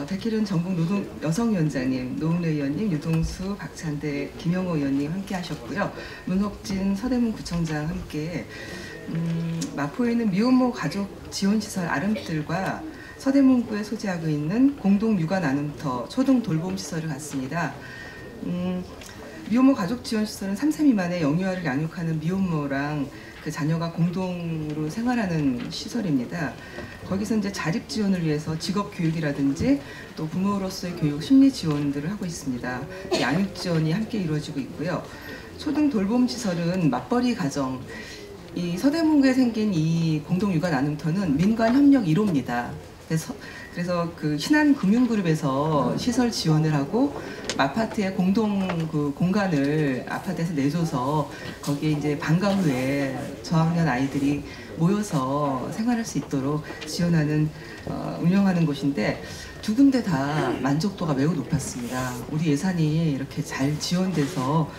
Speaker 9: 백희른 전국 여성위원장님, 노웅래 의원님, 유동수, 박찬대, 김영호 의원님 함께 하셨고요. 문혁진 서대문 구청장 함께 마포에는 미혼모 가족 지원시설 아름들과 서대문구에 소재하고 있는 공동 육아 나눔터 초등 돌봄 시설을 갔습니다. 미혼모 가족 지원시설은 3세 미만의 영유아를 양육하는 미혼모랑 그 자녀가 공동으로 생활하는 시설입니다. 거기서 이제 자립 지원을 위해서 직업 교육이라든지 또 부모로서의 교육, 심리 지원들을 하고 있습니다. 양육 지원이 함께 이루어지고 있고요. 초등 돌봄 시설은 맞벌이 가정, 이 서대문구에 생긴 이 공동 육아 나눔터는 민관 협력 1호입니다. 그래서 그 신한금융그룹에서 시설 지원을 하고 아파트에 공동 그 공간을 아파트에서 내줘서 거기에 이제 방과 후에 저학년 아이들이 모여서 생활할 수 있도록 지원하는 운영하는 곳인데 두 군데 다 만족도가 매우 높았습니다. 우리 예산이 이렇게 잘 지원돼서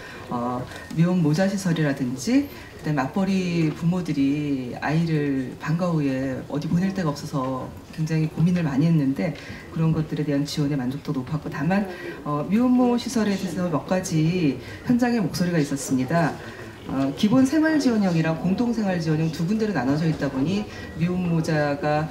Speaker 9: 미혼 모자 시설이라든지 그다음에 맞벌이 부모들이 아이를 방과 후에 어디 보낼 데가 없어서 굉장히 고민을 많이 했는데 그런 것들에 대한 지원의 만족도 높았고 다만 미혼모 시설에 대해서 몇 가지 현장의 목소리가 있었습니다. 기본 생활지원형이랑 공동생활지원형 두 군데로 나눠져 있다 보니 미혼모자가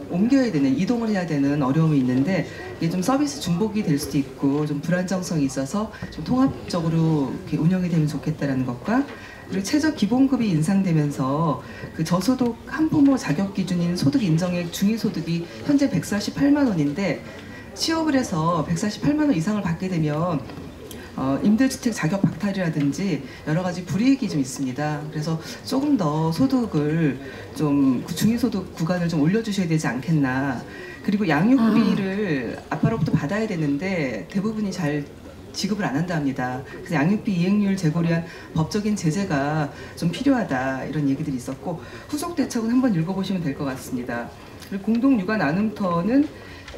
Speaker 9: 옮겨야 되는, 이동을 해야 되는 어려움이 있는데 이게 좀 서비스 중복이 될 수도 있고 좀 불안정성이 있어서 좀 통합적으로 이렇게 운영이 되면 좋겠다라는 것과 그리고 최저 기본급이 인상되면서 그 저소득 한부모 자격 기준인 소득 인정액 중위소득이 현재 148만 원인데 취업을 해서 148만 원 이상을 받게 되면 임대주택 자격 박탈이라든지 여러 가지 불이익이 좀 있습니다. 그래서 조금 더 소득을 좀 중위소득 구간을 좀 올려주셔야 되지 않겠나. 그리고 양육비를 아빠로부터 받아야 되는데 대부분이 잘 지급을 안 한다 합니다. 그래서 양육비 이행률 제고를 위한 법적인 제재가 좀 필요하다 이런 얘기들이 있었고 후속 대책은 한번 읽어보시면 될 것 같습니다. 그리고 공동 육아 나눔터는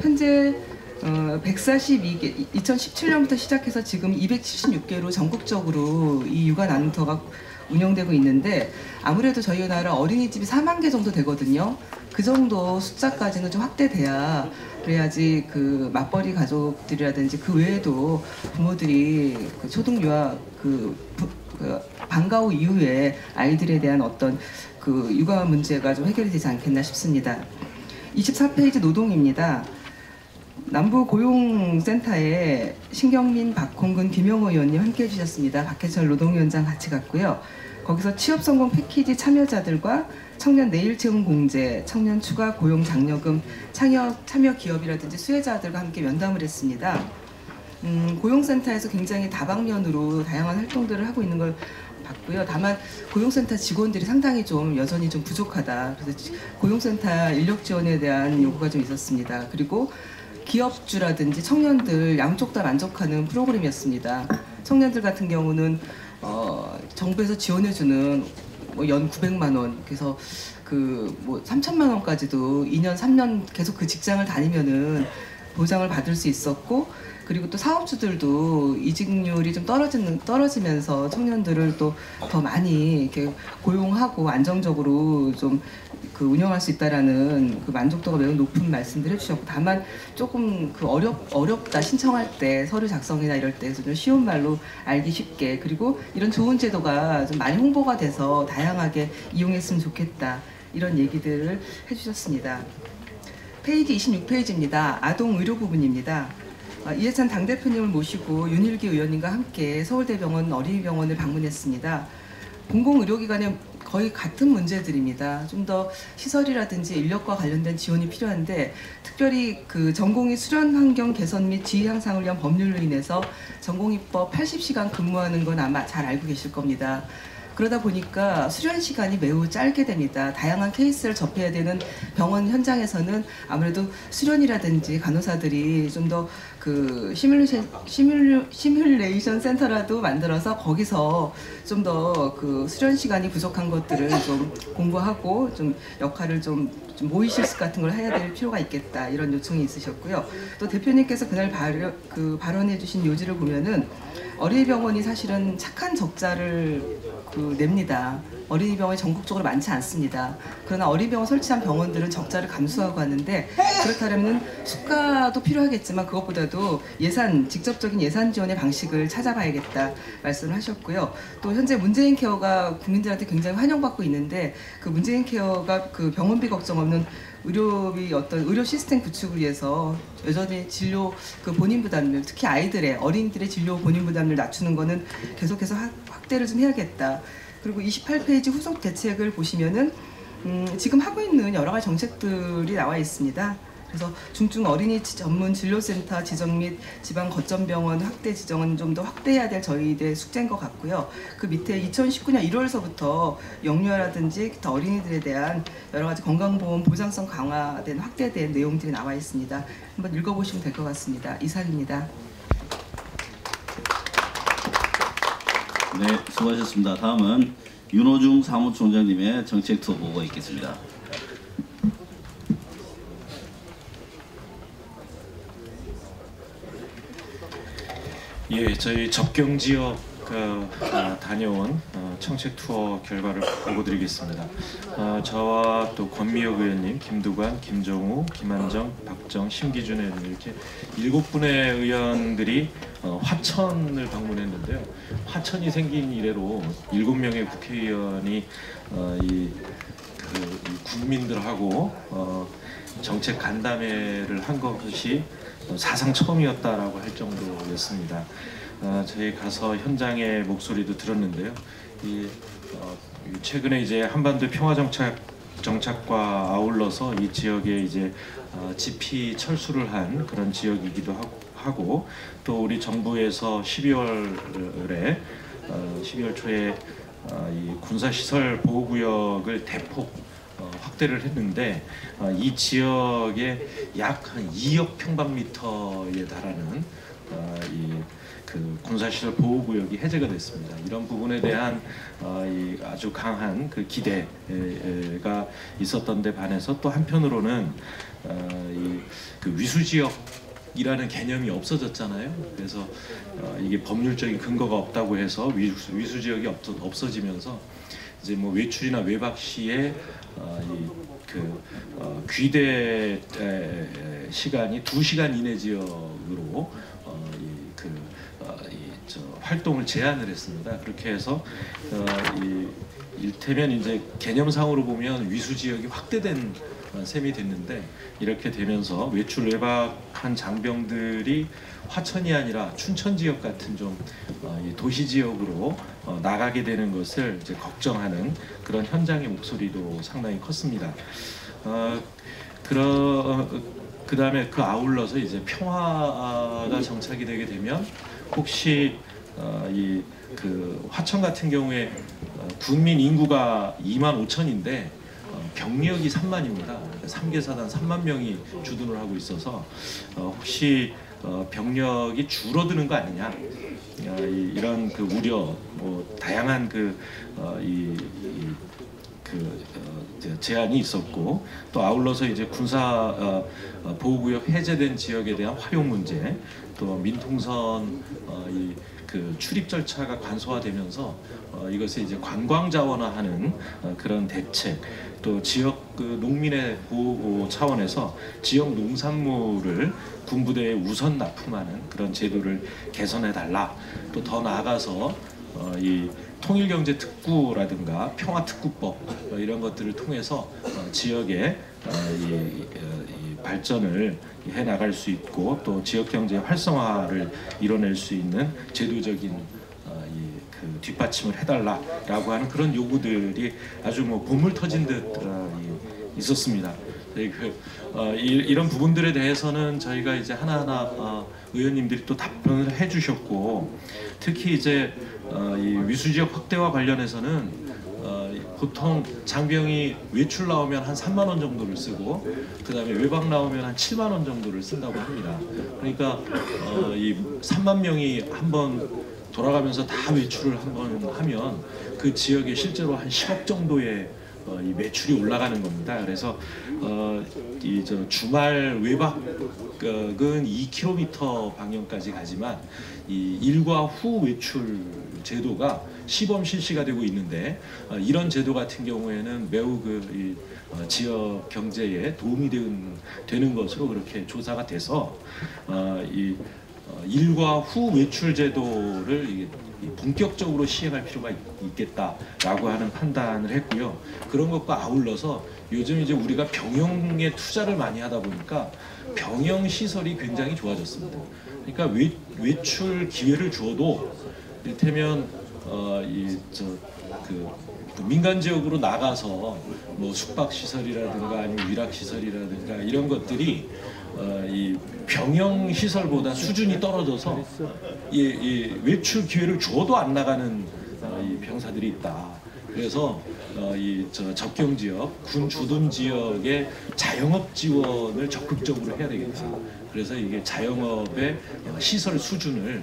Speaker 9: 현재 142개, 2017년부터 시작해서 지금 276개로 전국적으로 이 육아 나눔터가 운영되고 있는데 아무래도 저희 나라 어린이집이 4만 개 정도 되거든요. 그 정도 숫자까지는 좀 확대돼야 그래야지 그 맞벌이 가족들이라든지 그 외에도 부모들이 그 초등 유아 그 방과 후 이후에 아이들에 대한 어떤 그 육아 문제가 좀 해결이 되지 않겠나 싶습니다. 24페이지 노동입니다. 남부고용센터에 신경민, 박홍근, 김영호 의원님 함께 해주셨습니다. 박해철 노동위원장 같이 갔고요. 거기서 취업성공 패키지 참여자들과 청년 내일채용 공제, 청년 추가 고용 장려금, 참여 기업이라든지 수혜자들과 함께 면담을 했습니다. 고용센터에서 굉장히 다방면으로 다양한 활동들을 하고 있는 걸 봤고요. 다만 고용센터 직원들이 상당히 좀 여전히 좀 부족하다. 그래서 고용센터 인력 지원에 대한 요구가 좀 있었습니다. 그리고 기업주라든지 청년들 양쪽 다 만족하는 프로그램이었습니다. 청년들 같은 경우는 정부에서 지원해주는 뭐 연 900만 원, 그래서 그 뭐 3천만 원까지도 2년 3년 계속 그 직장을 다니면은 보장을 받을 수 있었고, 그리고 또 사업주들도 이직률이 좀 떨어지면서 청년들을 또 더 많이 이렇게 고용하고 안정적으로 좀 그 운영할 수 있다라는 그 만족도가 매우 높은 말씀들 해주셨고, 다만 조금 그 어렵다, 신청할 때 서류 작성이나 이럴 때 좀 쉬운 말로 알기 쉽게, 그리고 이런 좋은 제도가 좀 많이 홍보가 돼서 다양하게 이용했으면 좋겠다, 이런 얘기들을 해주셨습니다. 페이지 26페이지입니다. 아동 의료 부분입니다. 이해찬 당대표님을 모시고 윤일기 의원님과 함께 서울대병원 어린이병원을 방문했습니다. 공공의료기관에 거의 같은 문제들입니다. 좀 더 시설이라든지 인력과 관련된 지원이 필요한데, 특별히 그 전공의 수련 환경 개선 및 지위 향상을 위한 법률로 인해서 전공의법 80시간 근무하는 건 아마 잘 알고 계실 겁니다. 그러다 보니까 수련 시간이 매우 짧게 됩니다. 다양한 케이스를 접해야 되는 병원 현장에서는 아무래도 수련이라든지 간호사들이 좀 더 그 시뮬레이션 센터라도 만들어서 거기서 좀 더 그 수련 시간이 부족한 것들을 좀 공부하고 좀 역할을 좀 모의실습 같은 걸 해야 될 필요가 있겠다, 이런 요청이 있으셨고요. 또 대표님께서 그날 발언해 주신 요지를 보면은 어린이병원이 사실은 착한 적자를 냅니다. 어린이병원이 전국적으로 많지 않습니다. 그러나 어린이병원 설치한 병원들은 적자를 감수하고 하는데, 그렇다면 수가도 필요하겠지만 그것보다도 직접적인 예산 지원의 방식을 찾아봐야겠다 말씀을 하셨고요. 또 현재 문재인 케어가 국민들한테 굉장히 환영받고 있는데, 그 문재인 케어가 그 병원비 걱정 없는 의료비 의료 시스템 구축을 위해서 여전히 진료 본인 부담률, 특히 어린이들의 진료 본인 부담률 낮추는 거는 계속해서 확대를 좀 해야겠다. 그리고 28페이지 후속 대책을 보시면은 지금 하고 있는 여러 가지 정책들이 나와 있습니다. 그래서 중증 어린이 전문 진료센터 지정 및 지방 거점병원 확대 지정은 좀 더 확대해야 될 저희들의 숙제인 것 같고요. 그 밑에 2019년 1월서부터 영유아라든지 어린이들에 대한 여러 가지 건강보험 보장성 강화된 확대된 내용들이 나와 있습니다. 한번 읽어보시면 될 것 같습니다. 이상입니다.
Speaker 1: 네, 수고하셨습니다. 다음은 윤호중 사무총장님의 정책 투어 보고가 있겠습니다.
Speaker 7: 예, 저희 접경 지역 다녀온 청책 투어 결과를 보고드리겠습니다. 저와 또 권미혁 의원님, 김두관, 김정우, 김한정, 박정, 심기준 의원님 이렇게 7분의 의원들이 화천을 방문했는데요. 화천이 생긴 이래로 7명의 국회의원이 이 국민들하고 정책 간담회를 한 것이 사상 처음이었다라고 할 정도였습니다. 저희 가서 현장의 목소리도 들었는데요. 최근에 이제 한반도 평화 정착과 아울러서 이 지역에 이제 지피 철수를 한 그런 지역이기도 하고, 또 우리 정부에서 12월 초에 이 군사시설 보호구역을 대폭 확대를 했는데, 이 지역에 약 한 2억 평방미터에 달하는 그 군사시설 보호구역이 해제가 됐습니다. 이런 부분에 대한 이 아주 강한 그 기대가 있었던 데 반해서, 또 한편으로는 그 위수지역이라는 개념이 없어졌잖아요. 그래서 이게 법률적인 근거가 없다고 해서 위수지역이 없어지면서 이제 뭐 외출이나 외박 시에 귀대 시간이 2시간 이내 지역으로 활동을 제한을 했습니다. 그렇게 해서 일테면 이제 개념상으로 보면 위수 지역이 확대된 셈이 됐는데, 이렇게 되면서 외출 외박한 장병들이 화천이 아니라 춘천 지역 같은 좀 도시 지역으로 나가게 되는 것을 이제 걱정하는 그런 현장의 목소리도 상당히 컸습니다. 그다음에 그 아울러서 이제 평화가 정착이 되게 되면, 혹시 화천 같은 경우에 군민 인구가 25,000인데 병력이 3만입니다. 3개사단 3만 명이 주둔을 하고 있어서 혹시 병력이 줄어드는 거 아니냐, 이런 그 우려, 다양한 제안이 있었고, 또 아울러서 이제 군사 보호구역 해제된 지역에 대한 활용 문제, 또 민통선 출입 절차가 간소화되면서 이것을 이제 관광 자원화하는 그런 대책, 또 지역 농민의 보호 차원에서 지역 농산물을 군부대에 우선 납품하는 그런 제도를 개선해 달라. 또 더 나아가서 이 통일경제특구라든가 평화특구법 이런 것들을 통해서 지역의 이 발전을 해 나갈 수 있고, 또 지역 경제 활성화를 이뤄낼 수 있는 제도적인 뒷받침을 해달라라고 하는 그런 요구들이 아주 보물 터진 듯 있었습니다. 이런 부분들에 대해서는 저희가 이제 하나하나 의원님들이 또 답변을 해주셨고, 특히 이제 이 위수지역 확대와 관련해서는 보통 장병이 외출 나오면 한 3만 원 정도를 쓰고, 그 다음에 외박 나오면 한 7만 원 정도를 쓴다고 합니다. 그러니까 이 3만 명이 한번 돌아가면서 다 외출을 한번 하면 그 지역에 실제로 한 10억 정도의
Speaker 10: 이 매출이 올라가는 겁니다. 그래서 주말 외박은 2km 방향까지 가지만 이 일과 후 외출 제도가 시범 실시가 되고 있는데 이런 제도 같은 경우에는 매우 지역 경제에 도움이 되는 것으로 그렇게 조사가 돼서 일과 후 외출 제도를 본격적으로 시행할 필요가 있겠다라고 하는 판단을 했고요. 그런 것과 아울러서 요즘 이제 우리가 병영에 투자를 많이 하다 보니까 병영 시설이 굉장히 좋아졌습니다. 그러니까 외출 기회를 주어도 이를테면 민간 지역으로 나가서 뭐 숙박 시설이라든가 아니면 위락 시설이라든가 이런 것들이 이 병영 시설보다 수준이 떨어져서 이 외출 기회를 주어도 안 나가는 이 병사들이 있다. 그래서 접경 지역, 군 주둔 지역의 자영업 지원을 적극적으로 해야 되겠다. 그래서 이게 자영업의 시설 수준을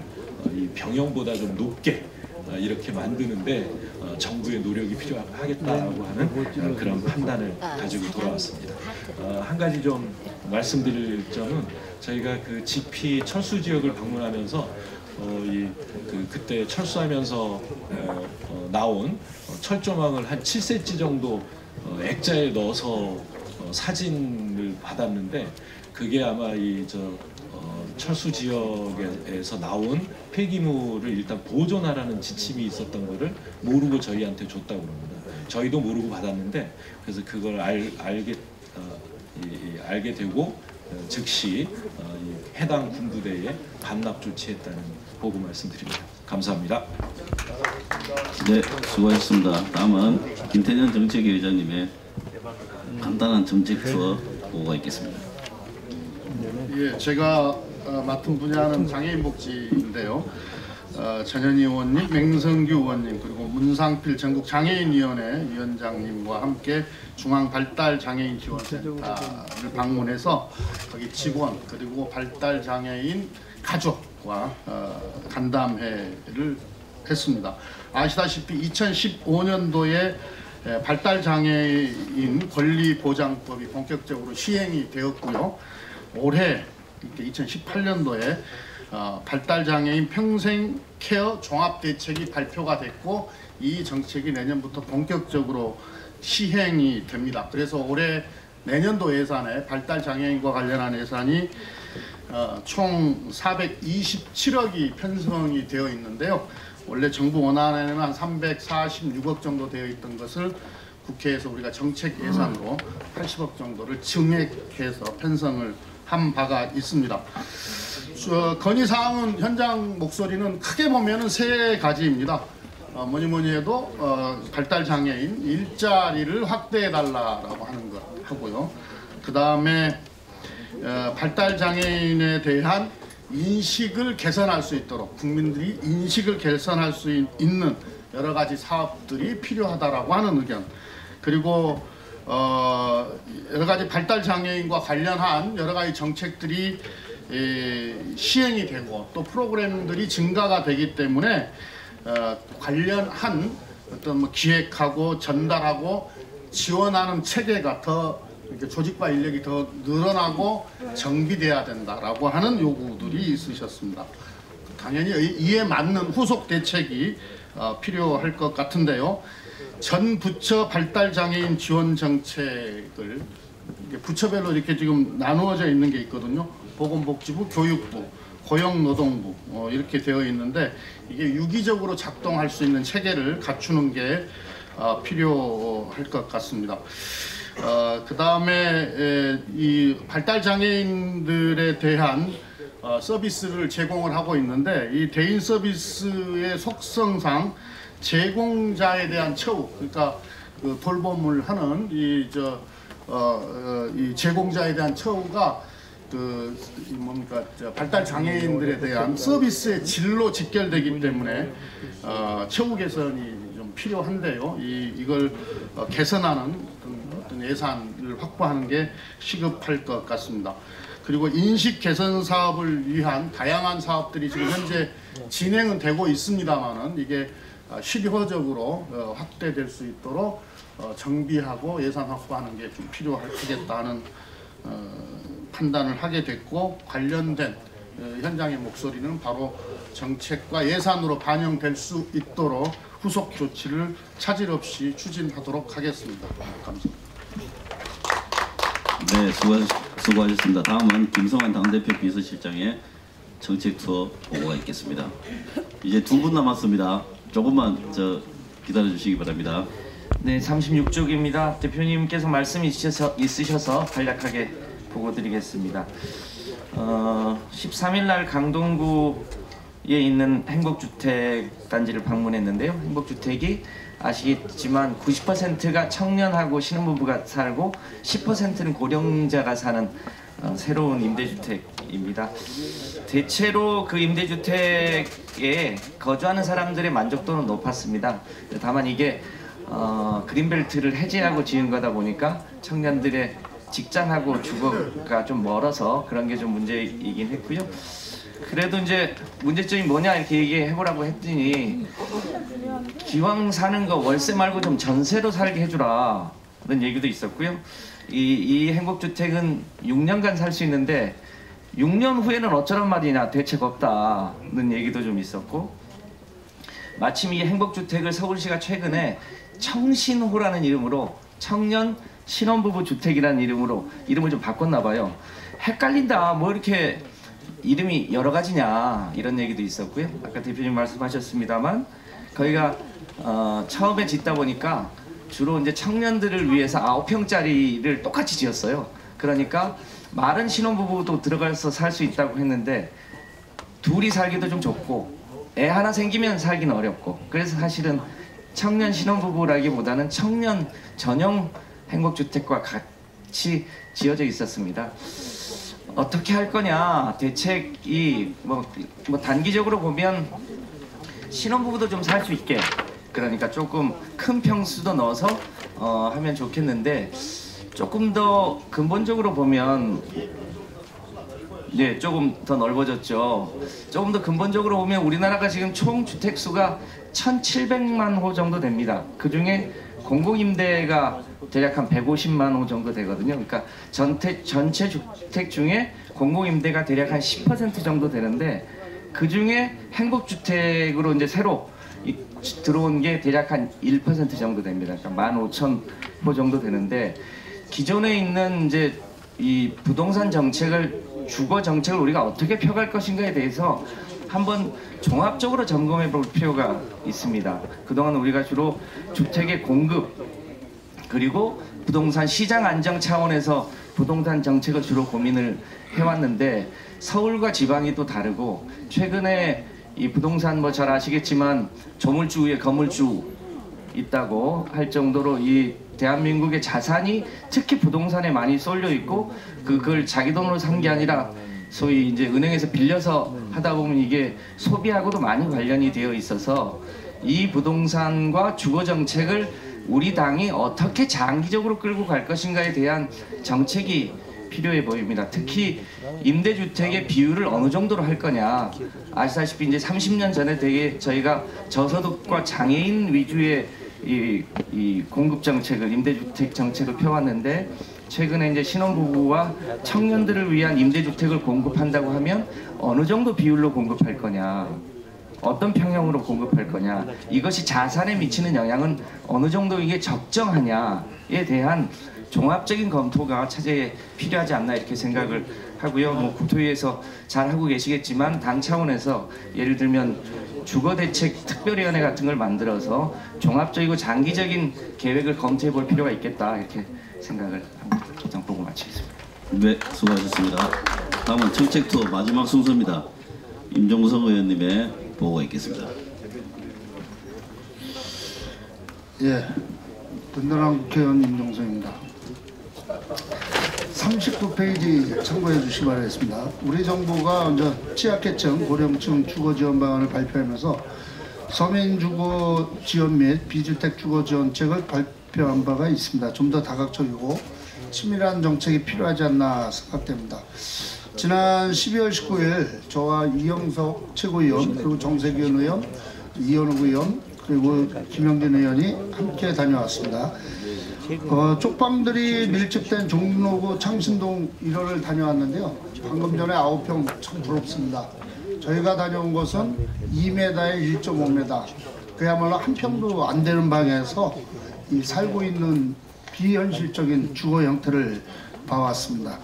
Speaker 10: 이 병영보다 좀 높게 이렇게 만드는데 정부의 노력이 필요하겠다라고 하는 그런 판단을 가지고 돌아왔습니다. 한 가지 좀 말씀드릴 점은 저희가 그 GP 철수 지역을 방문하면서 그때 철수하면서 나온 철조망을 한 7cm 정도 액자에 넣어서 사진을 받았는데 그게 아마 철수 지역에서 나온 폐기물을 일단 보존하라는 지침이 있었던 거를 모르고 저희한테 줬다고 합니다. 저희도 모르고 받았는데 그래서 그걸 알게 되고 즉시 해당 군부대에 반납 조치했다는 보고 말씀드립니다. 감사합니다.
Speaker 1: 네, 수고하셨습니다. 다음은 김태년 정책위 의장님의 간단한 정책 투어 보고가 있겠습니다.
Speaker 3: 예, 제가 맡은 분야는 장애인 복지인데요. 전현희 의원님, 맹성규 의원님 그리고 문상필 전국 장애인위원회 위원장님과 함께 중앙발달장애인지원센터를 방문해서 거기 직원 그리고 발달장애인 가족과 간담회를 했습니다. 아시다시피 2015년도에 발달장애인 권리보장법이 본격적으로 시행이 되었고요. 올해 2018년도에 발달장애인 평생 케어 종합대책이 발표가 됐고 이 정책이 내년부터 본격적으로 시행이 됩니다. 그래서 올해 내년도 예산에 발달장애인과 관련한 예산이 총 427억이 편성이 되어 있는데요. 원래 정부 원안에는 한 346억 정도 되어 있던 것을 국회에서 우리가 정책 예산으로 80억 정도를 증액해서 편성을 한 바가 있습니다. 건의사항은 현장 목소리는 크게 보면 세 가지입니다. 뭐니 해도 발달장애인 일자리를 확대해달라고 하는 것 하고요. 그 다음에 발달장애인에 대한 인식을 개선할 수 있도록 국민들이 인식을 개선할 수 있는 여러 가지 사업들이 필요하다라고 하는 의견. 그리고 여러 가지 발달장애인과 관련한 여러 가지 정책들이 시행이 되고 또 프로그램들이 증가가 되기 때문에 관련한 어떤 기획하고 전달하고 지원하는 체계가 더 조직과 인력이 더 늘어나고 정비돼야 된다라고 하는 요구들이 있으셨습니다. 당연히 이에 맞는 후속 대책이 필요할 것 같은데요. 전 부처 발달장애인 지원 정책을 부처별로 이렇게 지금 나누어져 있는 게 있거든요. 보건복지부, 교육부, 고용노동부 이렇게 되어 있는데 이게 유기적으로 작동할 수 있는 체계를 갖추는 게 필요할 것 같습니다. 그 다음에 이 발달장애인들에 대한 서비스를 제공을 하고 있는데 이 대인 서비스의 속성상 제공자에 대한 처우, 그러니까 그 돌봄을 하는 이 제공자에 대한 처우가 발달 장애인들에 대한 서비스의 질로 직결되기 때문에 처우 개선이 좀 필요한데요. 이걸 개선하는 어떤 예산을 확보하는 게 시급할 것 같습니다. 그리고 인식 개선 사업을 위한 다양한 사업들이 지금 현재 진행은 되고 있습니다만은 이게 실효적으로 확대될 수 있도록 정비하고 예산 확보하는 게 좀 필요하겠다는 판단을 하게 됐고, 관련된 현장의 목소리는 바로 정책과 예산으로 반영될 수 있도록 후속 조치를 차질 없이 추진하도록 하겠습니다. 감사합니다.
Speaker 1: 네, 수고하셨습니다. 다음은 김성환 당대표 비서실장의 정책 투어 보고가 있겠습니다. 이제 2분 남았습니다. 조금만 기다려 주시기 바랍니다.
Speaker 11: 네, 36쪽입니다. 대표님께서 말씀이 있으셔서 간략하게 보고 드리겠습니다. 13일 날 강동구에 있는 행복주택 단지를 방문했는데요. 행복주택이 아시겠지만 90%가 청년하고 신혼부부가 살고 10%는 고령자가 사는 새로운 임대주택입니다. 대체로 그 임대주택에 거주하는 사람들의 만족도는 높았습니다. 다만 이게 그린벨트를 해제하고 지은 거다 보니까 청년들의 직장하고 주거가 좀 멀어서 그런 게 좀 문제이긴 했고요. 그래도 이제 문제점이 뭐냐 이렇게 얘기해보라고 했더니 기왕 사는 거 월세 말고 좀 전세로 살게 해주라 그런 얘기도 있었고요. 이 행복주택은 6년간 살 수 있는데 6년 후에는 어쩌란 말이냐, 대책 없다는 얘기도 좀 있었고, 마침 이 행복주택을 서울시가 최근에 청신호라는 이름으로 청년 신혼부부 주택이라는 이름으로 이름을 좀 바꿨나 봐요. 헷갈린다, 뭐 이렇게 이름이 여러 가지냐 이런 얘기도 있었고요. 아까 대표님 말씀하셨습니다만 거기가 처음에 짓다 보니까 주로 이제 청년들을 위해서 9평짜리를 똑같이 지었어요. 그러니까 마른 신혼부부도 들어가서 살 수 있다고 했는데 둘이 살기도 좀 좋고 애 하나 생기면 살기는 어렵고, 그래서 사실은 청년 신혼부부라기보다는 청년 전용 행복주택과 같이 지어져 있었습니다. 어떻게 할 거냐, 대책이 뭐 단기적으로 보면 신혼부부도 좀 살 수 있게, 그러니까 조금 큰 평수도 넣어서 하면 좋겠는데, 조금 더 근본적으로 보면 조금 더 넓어졌죠. 조금 더 근본적으로 보면 우리나라가 지금 총 주택수가 1,700만 호 정도 됩니다. 그 중에 공공임대가 대략 한 150만 호 정도 되거든요. 그러니까 전체 주택 중에 공공임대가 대략 한 10% 정도 되는데, 그 중에 행복주택으로 이제 새로 들어온 게 대략 한 1% 정도 됩니다. 그러니까 15,000호 정도 되는데, 기존에 있는 이제 이 부동산 정책을, 주거 정책을 우리가 어떻게 펴갈 것인가에 대해서 한번 종합적으로 점검해 볼 필요가 있습니다. 그동안 우리가 주로 주택의 공급 그리고 부동산 시장 안정 차원에서 부동산 정책을 주로 고민을 해왔는데, 서울과 지방이 또 다르고, 최근에 이 부동산 뭐 잘 아시겠지만 조물주 위에 거물주 있다고 할 정도로 이 대한민국의 자산이 특히 부동산에 많이 쏠려 있고, 그걸 자기 돈으로 산 게 아니라 소위 이제 은행에서 빌려서 하다 보면 이게 소비하고도 많이 관련이 되어 있어서, 이 부동산과 주거 정책을 우리 당이 어떻게 장기적으로 끌고 갈 것인가에 대한 정책이 필요해 보입니다. 특히 임대주택의 비율을 어느 정도로 할 거냐. 아시다시피 이제 30년 전에 되게 저희가 저소득과 장애인 위주의 이 공급 정책을, 임대주택 정책을 펴왔는데, 최근에 이제 신혼부부와 청년들을 위한 임대주택을 공급한다고 하면 어느 정도 비율로 공급할 거냐, 어떤 평형으로 공급할 거냐, 이것이 자산에 미치는 영향은 어느 정도 이게 적정하냐에 대한 종합적인 검토가 차제에 필요하지 않나 이렇게 생각을 하고요. 뭐 국토위에서 잘 하고 계시겠지만 당 차원에서 예를 들면 주거대책 특별위원회 같은 걸 만들어서 종합적이고 장기적인 계획을 검토해 볼 필요가 있겠다 이렇게 생각을 합니다. 이상 보고 마치겠습니다.
Speaker 1: 네, 수고하셨습니다. 다음은 정책 투어 마지막 순서입니다. 임종석 의원님의 보고가 있겠습니다.
Speaker 3: 예, 든든한 국회의원 임종석입니다. 39페이지 참고해 주시기 바라겠습니다. 우리 정부가 이제 취약계층, 고령층 주거 지원 방안을 발표하면서 서민 주거 지원 및 비주택 주거 지원책을 발표한 바가 있습니다. 좀 더 다각적이고 치밀한 정책이 필요하지 않나 생각됩니다. 지난 12월 19일 저와 이영석 최고위원, 그리고 정세균 의원, 이현욱 의원, 그리고 김영진 의원이 함께 다녀왔습니다. 쪽방들이 밀집된 종로구 창신동 1호를 다녀왔는데요. 방금 전에 9평 참 부럽습니다. 저희가 다녀온 곳은 2m에 1.5m, 그야말로 한 평도 안 되는 방에서 이 살고 있는 비현실적인 주거 형태를 봐왔습니다.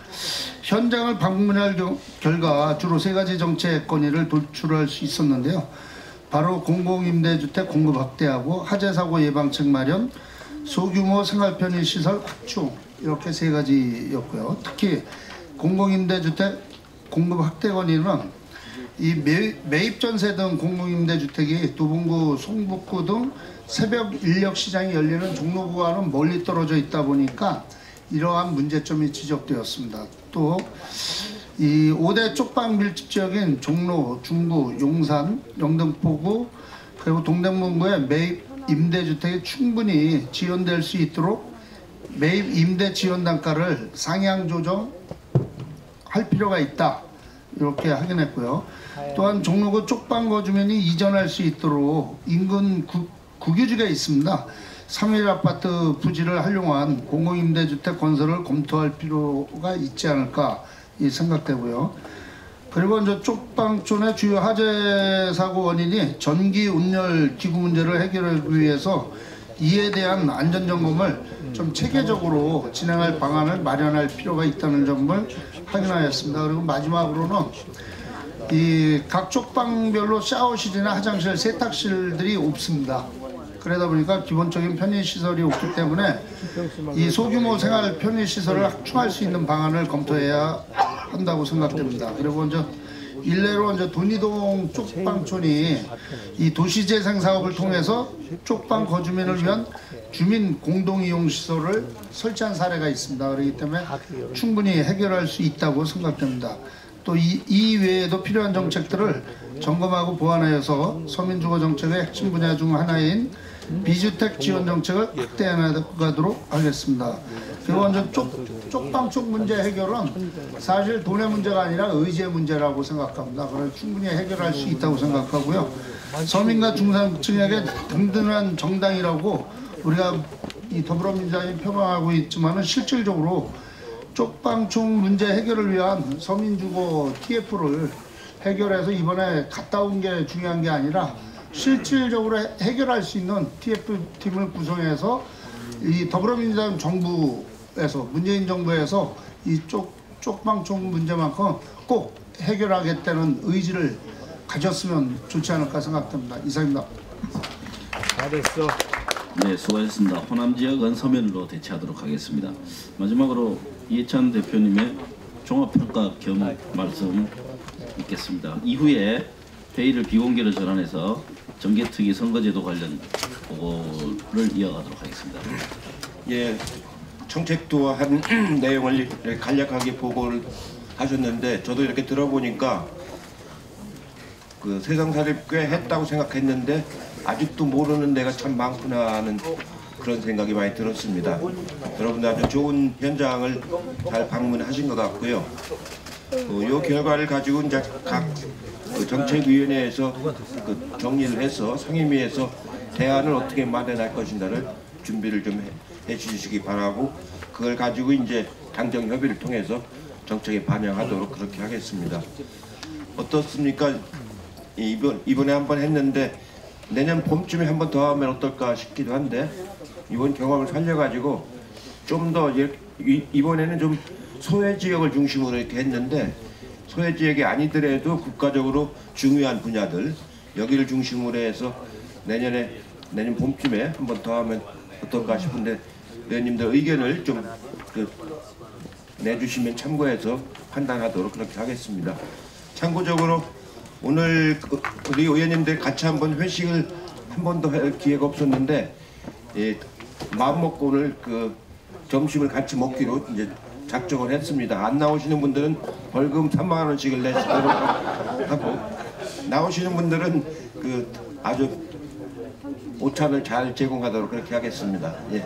Speaker 3: 현장을 방문할 결과 주로 3가지 정책 건의를 도출할 수 있었는데요. 바로 공공임대주택 공급 확대하고 화재사고 예방책 마련, 소규모 생활편의시설 확충, 이렇게 3가지였고요. 특히 공공임대주택 공급 확대 건의는 이 매입 전세 등 공공임대주택이 도봉구, 송북구 등 새벽 인력 시장이 열리는 종로구와는 멀리 떨어져 있다 보니까 이러한 문제점이 지적되었습니다. 또 이 5대 쪽방 밀집 지역인 종로, 중구, 용산, 영등포구 그리고 동대문구의 매입 임대주택이 충분히 지원될 수 있도록 매입 임대 지원 단가를 상향 조정할 필요가 있다, 이렇게 확인했고요. 또한 종로구 쪽방 거주민이 이전할 수 있도록 인근 국유지가 있습니다. 3일 아파트 부지를 활용한 공공임대주택 건설을 검토할 필요가 있지 않을까 생각되고요. 그리고 이제 쪽방촌의 주요 화재 사고 원인이 전기 온열 기구 문제를 해결하기 위해서 이에 대한 안전 점검을 좀 체계적으로 진행할 방안을 마련할 필요가 있다는 점을 확인하였습니다. 그리고 마지막으로는 이 각 쪽방별로 샤워실이나 화장실, 세탁실들이 없습니다. 그러다 보니까 기본적인 편의시설이 없기 때문에 이 소규모 생활 편의시설을 확충할 수 있는 방안을 검토해야 한다고 생각됩니다. 그리고 이제 일례로 이제 돈이동 쪽방촌이 이 도시재생 사업을 통해서 쪽방 거주민을 위한 주민 공동이용시설을 설치한 사례가 있습니다. 그렇기 때문에 충분히 해결할 수 있다고 생각됩니다. 또 이 외에도 필요한 정책들을 점검하고 보완하여서 서민주거 정책의 핵심 분야 중 하나인 비주택 지원 정책을 확대해 나가도록 하겠습니다. 그리고 먼저 쪽방 쪽 문제 해결은 사실 돈의 문제가 아니라 의지의 문제라고 생각합니다. 그걸 충분히 해결할 수 있다고 생각하고요. 서민과 중산층에게 든든한 정당이라고 우리가 이 더불어민주당이 표방하고 있지만은 실질적으로 쪽방촌 문제 해결을 위한 서민주거 TF를 해결해서 이번에 갔다 온 게 중요한 게 아니라 실질적으로 해결할 수 있는 TF팀을 구성해서 이 더불어민주당 정부에서, 문재인 정부에서 이 쪽방촌 문제만큼 꼭 해결하겠다는 의지를 가졌으면 좋지 않을까 생각됩니다. 이상입니다.
Speaker 1: 잘했어. 네, 수고하셨습니다. 호남 지역은 서면으로 대체하도록 하겠습니다. 마지막으로 이해찬 대표님의 종합평가 겸 말씀 있겠습니다. 이후에 회의를 비공개로 전환해서 정개특위 선거제도 관련 보고를 이어가도록 하겠습니다.
Speaker 2: 예, 정책도와 한 내용을 간략하게 보고를 하셨는데 저도 이렇게 들어보니까 그 세상살이를 꽤 했다고 생각했는데 아직도 모르는 데가 참 많구나 하는 그런 생각이 많이 들었습니다. 여러분들 아주 좋은 현장을 잘 방문하신 것 같고요. 이 결과를 가지고 이제 각 정책위원회에서 정리를 해서 상임위에서 대안을 어떻게 마련할 것인가를 준비를 좀 해주시기 바라고, 그걸 가지고 이제 당정 협의를 통해서 정책에 반영하도록 그렇게 하겠습니다. 어떻습니까? 이번에 한번 했는데 내년 봄쯤에 한 번 더 하면 어떨까 싶기도 한데, 이번 경험을 살려가지고 좀 더 이번에는 좀 소외 지역을 중심으로 이렇게 했는데, 소외 지역이 아니더라도 국가적으로 중요한 분야들 여기를 중심으로 해서 내년 봄쯤에 한 번 더 하면 어떨까 싶은데, 의원님들 의견을 좀 내주시면 참고해서 판단하도록 그렇게 하겠습니다. 참고적으로 오늘 우리 의원님들 같이 한번 회식을 한 번도 할 기회가 없었는데, 마음 먹고 오늘 점심을 같이 먹기로 이제 작정을 했습니다. 안 나오시는 분들은 벌금 3만 원씩을 내시도록 하고, 나오시는 분들은 아주 오찬을 잘 제공하도록 그렇게 하겠습니다. 예.